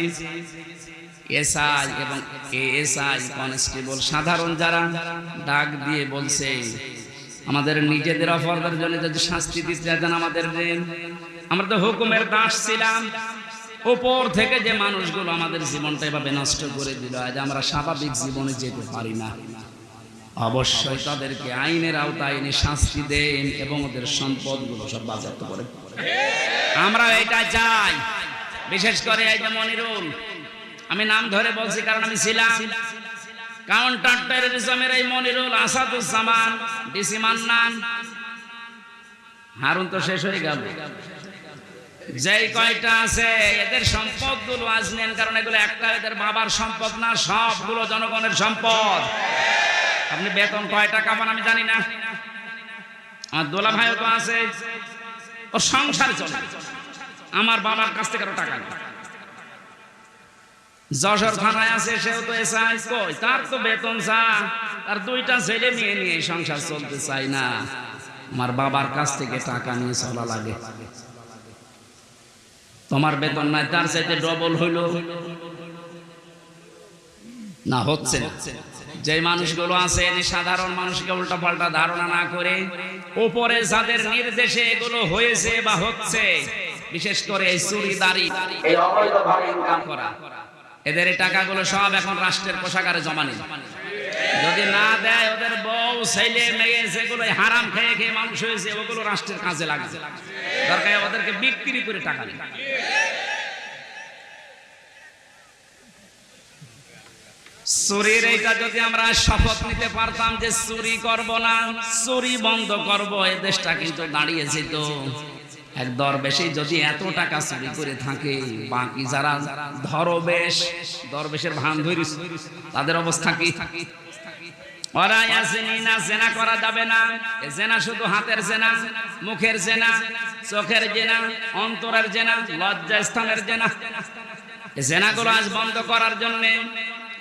Speaker 1: এসআই এবং এএসআই কনস্টেবল সাধারণ যারা ডাক দিয়ে বলছে আমাদের নিজেদের অপরাধের জন্য যদি শাস্তি দিতে দেন আমাদের দেন। আমরা তো হুকুমের দাস ছিলাম, উপর থেকে যে মানুষগুলো আমাদের জীবনটা এভাবে নষ্ট করে দিল, আজ আমরা স্বাভাবিক জীবনে যেতে পারি না। অবশ্যই তাদেরকে আইনের আওতায় এনে শাস্তি দেন এবং ওদের সম্পদগুলো সব বাজেয়াপ্ত করেন। আমরা এটা চাই। বিশেষ করে এই যে মনিরুল, আমি নাম ধরে বলছি কারণ আমি ছিলাম কাউন্টার টেররিজমের এই মনিরুল, আসাদুজ্জামান, ডিসি মান্নান, হারুন তো শেষ হয়ে গেল। যেই কয়টা আছে এদের সম্পদগুলো আজ নেন, কারণ এগুলো একটা এদের বাবার সম্পদ না, সবগুলো জনগণের সম্পদ। আপনি বেতন কয় টাকা পান আমি জানি না, আমার দোলা ভাইও তো আছে, ও সংসার চলে, আমার বাবার কাছ থেকে আরো টাকা নেই। যশোর থানায় আছে, সেও তো এসআই, কই তার তো বেতন চা, তার দুইটা ছেলে মেয়ে নিয়ে সংসার চলতে চাই না, আমার বাবার কাছ থেকে টাকা নিয়ে চলা লাগে। তোমার বেতন নাই, তার চাইতে ডবল হইল না, হচ্ছে না। যে মানুষগুলো আছে সাধারণ মানুষকে উল্টা পাল্টা ধারণা না করে উপরে যাদের নির্দেশে এগুলো হয়েছে বা হচ্ছে, বিশেষ করে এই চুরিদারি, এই অবৈধভাবে ইনকাম করা, এদের এই টাকাগুলো সব এখন রাষ্ট্রের কোষাগারে জমা নেই। যদি না দেয় ওদের বউ ছেলে মেয়ে যেগুলো হারাম খেয়ে খেয়ে মানুষ হয়েছে, ওগুলো রাষ্ট্রের কাজে লাগছে, দরকার ওদেরকে বিক্রি করে টাকা নেই। চুরির এইটা যদি আমরা শপথ নিতে পারতাম যে চুরি করব না, চুরি বন্ধ করব, এই দেশটা কিন্তু দাঁড়িয়েছে। তো এক দরবেশই যদি এত টাকা চুরি করে থাকে, বাকি যারা দরবেশের ভান ধরি তাদের অবস্থা কি? ওরা ইয়াসিনা জেনা করা যাবে না, জেনা শুধু হাতের জেনা, মুখের জেনা, চোখের জেনা, অন্তরের জেনা, লজ্জাস্থানের জেনা। জেনাগুলো আজ বন্ধ করার জন্য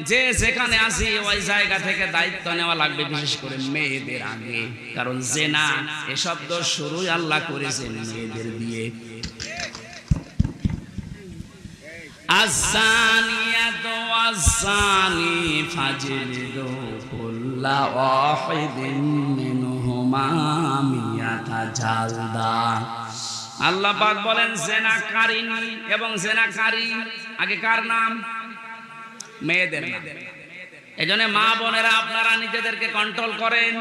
Speaker 1: যে যেখানে আসি ওই জায়গা থেকে দায়িত্ব নেওয়া লাগবে, বিশেষ করে মেয়েদের আগে, কারণ জেনা এ শব্দ শুরুই আল্লাহ করেছেন মেয়েদের দিয়ে। আযানিয়াতু ওয়াযানি ফাজলিদু কুল্লা ওয়াহিদিন মিনহুমা মিয়াতা জালদা। আল্লাহ পাক বলেন জেনাকারিনী এবং জেনাকারী, আগে কার নাম? মেয়েদের নাম। এজন্য মা বোনেরা আপনারা নিজেদেরকে কন্ট্রোল করেন।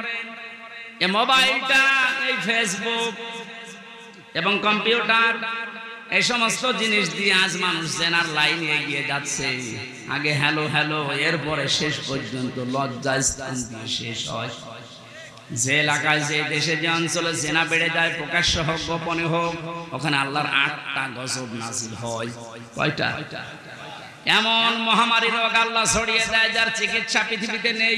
Speaker 1: এই মোবাইলটা, এই ফেসবুক এবং কম্পিউটার, এই সমস্ত জিনিস দিয়ে আজ মানুষ জেনার লাইনে এগিয়ে যাচ্ছে। আগে হ্যালো হ্যালো, এরপরে শেষ পর্যন্ত লজ্জাস্থান দিয়ে শেষ হয়। যে এলাকায়, যে দেশে, যে অঞ্চলে জেনা বেড়ে যায়, প্রকাশ্য হোক গোপনে হোক, ওখানে আল্লাহর 8টা গজব নাযিল হয়। কয়টা? এমন মহামারী রোগ আল্লাহ ছড়িয়ে দেয় যার চিকিৎসা পৃথিবীতে নেই।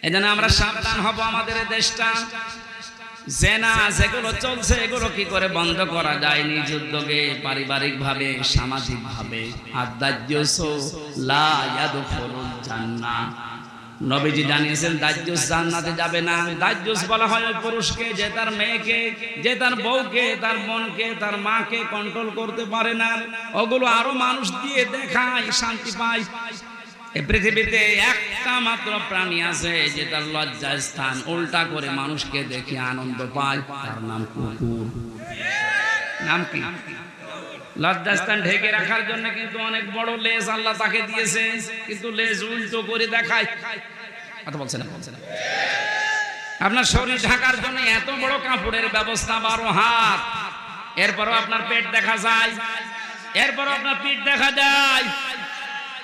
Speaker 1: এজন্য আমরা সাবধান হব। আমাদের দেশটা জেনা যেগুলো চলছে, এগুলো কি করে বন্ধ করা যায়? নিজ উদ্যোগে, পারিবারিক ভাবে, সামাজিক ভাবে। আদ-দাজ্জুসু লা ইয়াদখুলুল জান্নাহ। নবীজি জানিয়েছেন দাজ্জুস জান্নাতে যাবে না। দাজ্জুস বলা হয় ওই পুরুষকে যে তার মেয়েকে, যে তার বউকে, তার বোনকে, তার মাকে কন্ট্রোল করতে পারে না। ওগুলো আরো মানুষ দিয়ে দেখায়, শান্তি পায়। এই পৃথিবীতে একটা মাত্র প্রাণী আছে যে তার লজ্জা স্থান উল্টা করে মানুষকে দেখে আনন্দ পায়, তার নাম কুকুর। নাম কি? লজ্জাস্থান ঢেকে রাখার জন্য কিন্তু অনেক বড় লেজ আল্লাহ তাকে দিয়েছে, কিন্তু লেজ উল্টো করে দেখায়। কথা বলছে না? আপনার শরীর ঢাকার জন্য এত বড় কাপড়ের ব্যবস্থা, 12 হাত, এরপরও আপনার পেট দেখা যায়, এরপরও আপনার পিঠ দেখা যায়।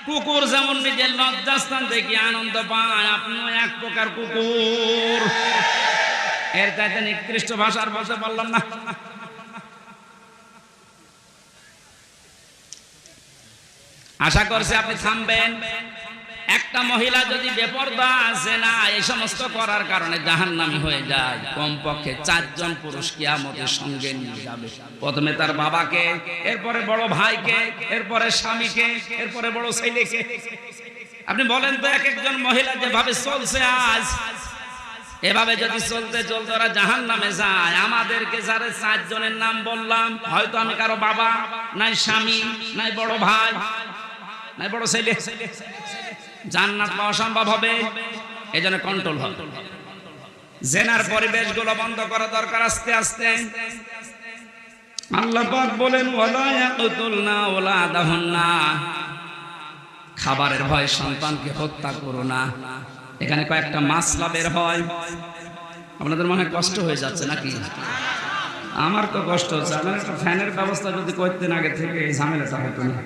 Speaker 1: কুকুর যেমন নিজের লজ্জাস্থান দেখে আনন্দ পায়, আপনিও এক প্রকার কুকুর। এর চাইতে নিকৃষ্ট ভাষার বলতে পারলাম না। আশা করছি আপনি থামবেন। একটা মহিলা যদি বেপরদা জেনা এই সমস্ত করার কারণে জাহান্নামী হয়ে যায়, কমপক্ষে 4 জন পুরুষ কিয়ামতের সঙ্গে নিয়ে যাবে। প্রথমে তার বাবাকে, এরপরে বড় ভাইকে, এরপরে স্বামীকে, এরপরে বড় ছেলেকে। আপনি বলেন তো, এক একজন মহিলা যেভাবে চলছে আজ, এভাবে যদি চলতে চলতে ওরা জাহান্নামে যায়, আমাদেরকে যারা 4 জনের নাম বললাম, হয়তো আমি কারো বাবা, নাই স্বামী, নাই বড় ভাই, নাই বড় ছেলে, জান্নাত পাওয়া সম্ভব হবে। এজন্য কন্ট্রোল হবে। জেনার পরিবেশগুলো বন্ধ করা দরকার আস্তে আস্তে। আল্লাহ পাক বলেন ওয়ালা ইয়াকুতুলনা ওয়ালাদাহুন্না, খাবারের ভয় সন্তানকে হত্যা করো না। এখানে কয়েকটা মাসলা বের হয়। আপনাদের মনে কষ্ট হয়ে যাচ্ছে নাকি? আমার তো কষ্ট হচ্ছে। আমার একটা ফ্যানের ব্যবস্থা যদি করতেন আগে থেকে, এই ঝামেলাটা হতো না।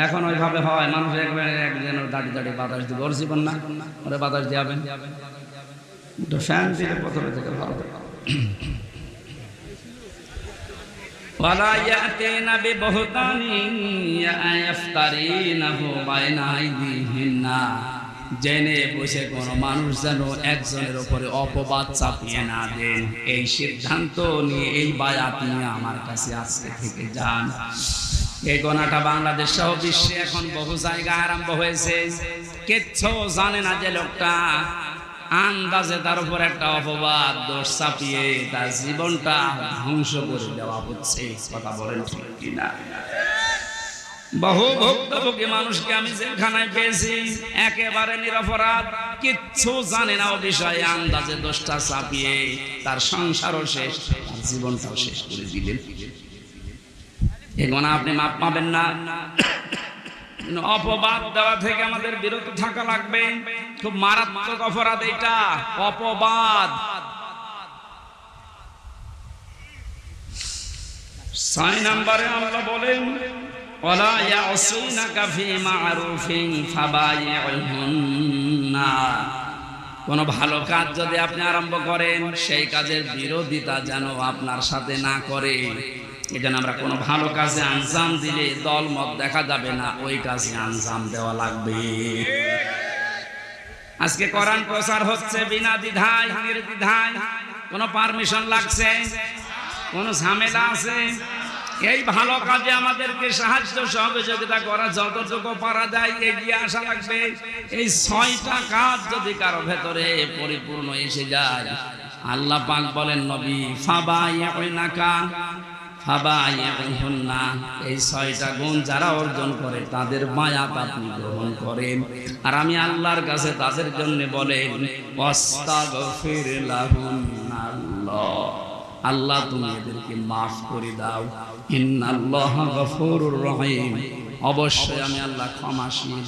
Speaker 1: এখন ওইভাবে হয়, মানুষ একজন দাঁড়িয়ে দাঁড়িয়ে বাতাস দিবে। ওর জীবন না, ওরা বাতাস দিয়াবেন। ফ্যান দিলে প্রথমে থেকে ভালো। ওয়ালা ইয়াতিনা বিবহতানিন ইয়াফতারিনাহু বাইনা আইদিহিন্না, জেনে বসে কোনো মানুষ যেন একজনের উপরে অপবাদ চাপিয়ে না দেন, এই সিদ্ধান্ত নিয়ে এই বায়াত নিয়ে আমার কাছে আজকে থেকে যান। এই গোনাটা বাংলাদেশ সহ বিশ্বে এখন বহু জায়গায় আরম্ভ হয়েছে। কিচ্ছু জানে না যে লোকটা, আন্দাজে তার উপর একটা অপবাদ দোষ চাপিয়ে তার জীবনটা ধ্বংস করে দেওয়া হচ্ছে। কথা বলেন ঠিক কিনা? বহু ভুক্তভোগী মানুষকে আমি জেলখানায় পেয়েছি, একেবারে নিরপরাধ, কিচ্ছু জানে না ও বিষয়ে, আন্দাজে দোষটা চাপিয়ে তার সংসারও শেষ, তার জীবনটাও শেষ করে দিলেন। এ গোনা আপনি মাপ পাবেন না। অপবাদ দেওয়া থেকে আমাদের বিরত থাকা লাগবে। খুব মারাত্মক অপরাধ এটা, অপবাদ। 6 নম্বরে আল্লাহ বলেন ওয়ালা ইয়াসিনাকা ফি মা'রুফিন ফাবাই'হুন্না, কোন ভালো কাজ যদি আপনি আরম্ভ করেন সেই কাজের বিরোধিতা যেন আপনার সাথে না করে। এজন্য আমরা কোনো ভালো কাজে আঞ্জাম দিলে দল মত দেখা যাবে না, ওই কাজে আঞ্জাম দেওয়া লাগবে। আজকে কোরআন প্রচার হচ্ছে বিনা দ্বিধায় নির্দ্বিধায়, কোনো পারমিশন লাগছে, কোনো ঝামেলা আছে? এই ভালো কাজে আমাদেরকে সাহায্য সহযোগিতা করা, যতটুকু পারা যায় এগিয়ে আসা লাগবে। এই 6টা কাজ যদি কারো ভেতরে পরিপূর্ণ এসে যায়, আল্লাহ পাক বলেন নবী ফাবাই'হুন্না, ফাবাই'হুন্না, এই 6টা গুণ যারা অর্জন করে তাদের বায়াত আপনি গ্রহণ করেন। আর আমি আল্লাহর কাছে তাদের জন্য বলেন ওয়াস্তাগফির লাহুন্নাল্লাহ, আল্লাহ তুমি এদেরকে মাফ করে দাও। ইন্নাল্লাহা গফুরুর রহিম, অবশ্যই আমি আল্লাহ ক্ষমাশীল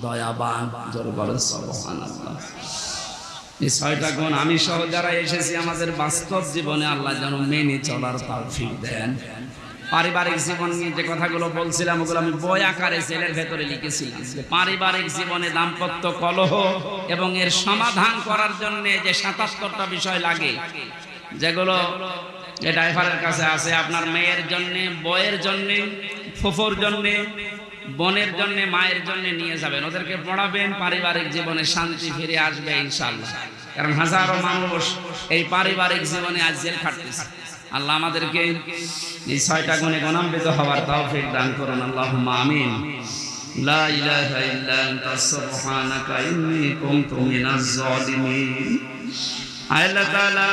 Speaker 1: দয়াবান। জোরে বলেন সুবহানাল্লাহ। এই 6টা গুণ আমি সহ যারা এসেছি আমাদের বাস্তব জীবনে আল্লাহ যেন মেনে চলার তৌফিক দেন। পারিবারিক জীবন নিয়ে যে কথাগুলো বলছিলাম ওগুলো আমি বই আকারে সেলের ভেতরে লিখেছিলাম। পারিবারিক জীবনে দাম্পত্য কলহ এবং এর সমাধান করার জন্য যে 77টা বিষয় লাগে, যেগুলো এই ড্রাইভারের কাছে আছে, আপনার মেয়ের জন্য, বউয়ের জন্য, ফুফুর জন্য, বোনের জন্য, মায়ের জন্য নিয়ে যাবেন, ওদেরকে পড়াবেন, পারিবারিক জীবনে শান্তি ফিরে আসবে ইনশাআল্লাহ। কারণ হাজারো মানুষ এই পারিবারিক জীবনে আজ জেল খাটতেছে। আল্লাহ আমাদেরকে এই 6টা গুণে গুণান্বিত হওয়ার তৌফিক দান করুন, আল্লাহুম্মা আমিন। লা ইলাহা ইল্লা আনতা সুবহানাকা ইন্নী কুনতু মিনাজ জালিমিন। আল্লাহ তাআলা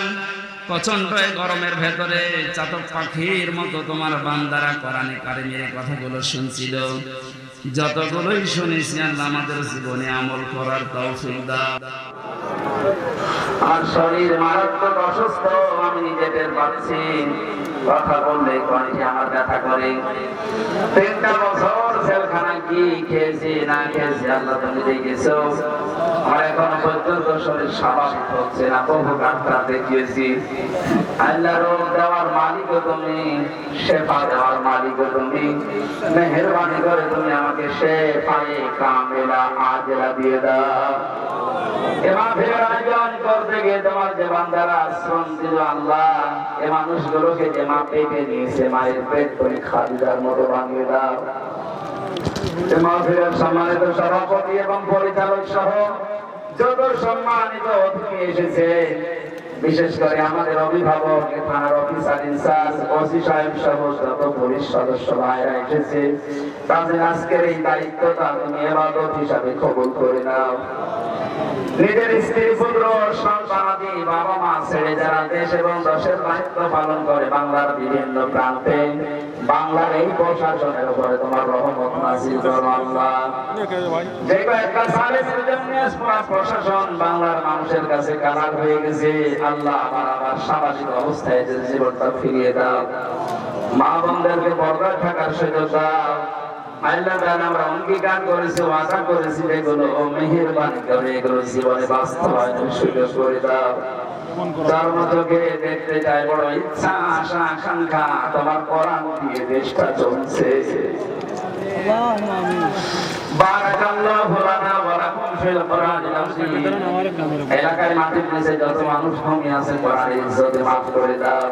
Speaker 1: প্রচন্ড গরমের ভেতরে চাতক পাখির মতো তোমার বান্দারা কোরআনে কারিমের কথাগুলো শুনছিল, যতগুলোই শুনেছি আল্লাহ আমাদের জীবনে আমল করার তৌফিক দাও। আর শরীর মারাত্মক অসুস্থ, আমি নিজে টের পাচ্ছি, কথা বললে কণ্ঠে আমার ব্যথা করে। 3টা বছর জেলখানায় কি খেয়েছি না খেয়েছি আল্লাহ তুমি দেখেছো। আমার এখন পর্যন্ত শরীর স্বাভাবিক হচ্ছে না, বহু ডাক্তার দেখিয়েছি। আল্লাহ রোগ দেওয়ার মালিকও তুমি, শেফা দেওয়ার মালিকও তুমি, মেহেরবানি করে তুমি আমাকে শেফায়ে কামেলা আজলা দিয়ে দাও। আয়োজন করতে গিয়ে তোমার যে বান্দারা আশ্রম দিল আল্লাহ, এ মানুষগুলোকে যে মা পেটে নিয়েছে মায়ের পেট পরীক্ষা দিদার মতো বানিয়ে দাও। মাহফিলের সম্মানিত সভাপতি এবং পরিচালক সহ যত সম্মানিত অতিথি এসেছে, বিশেষ করে আমাদের অভিভাবক, থানার অফিসার ইনচার্জ, ওসি সাহেব সহ যত পুলিশ সদস্য ভাইরা এসেছে, তাদের আজকের এই দায়িত্বটা তুমি ইবাদত হিসাবে কবুল করে নাও। নিজের স্ত্রী, পুত্র, সন্তানাদি, বাবা মা ছেড়ে যারা দেশ এবং দেশের দায়িত্ব পালন করে বাংলার বিভিন্ন প্রান্তে, বাংলার এই প্রশাসনের উপরে তোমার রহমত নাযিল করো আল্লাহ। যে কয়েকটা সালের জন্য প্রশাসন বাংলার মানুষের কাছে কালার হয়ে গেছে, আল্লাহ আবার স্বাভাবিক অবস্থায় জীবনটা ফিরিয়ে দাও। মা বোনদেরকে পর্দায় থাকার সুযোগ দাও। আল্লাহ তাআলা আমরা অঙ্গীকার করেছি, ওয়াদা করেছি, এগুলো মেহেরবানি করে এগুলো জীবনে বাস্তবায়নের সুযোগ করে দাও। যার মতকে দেখতে চাই, বড় ইচ্ছা আশা আকাঙ্ক্ষা তোমার কোরআন দিয়ে দেশটা চলছে। বারাকাল্লাহু লানা ওয়া লাকুম ফিল কোরআনিল আযীম। এলাকায় মাটির নিচে যত মানুষ ঘুমিয়ে আছে কোরআনের ইজ্জতে মাফ করে দাও।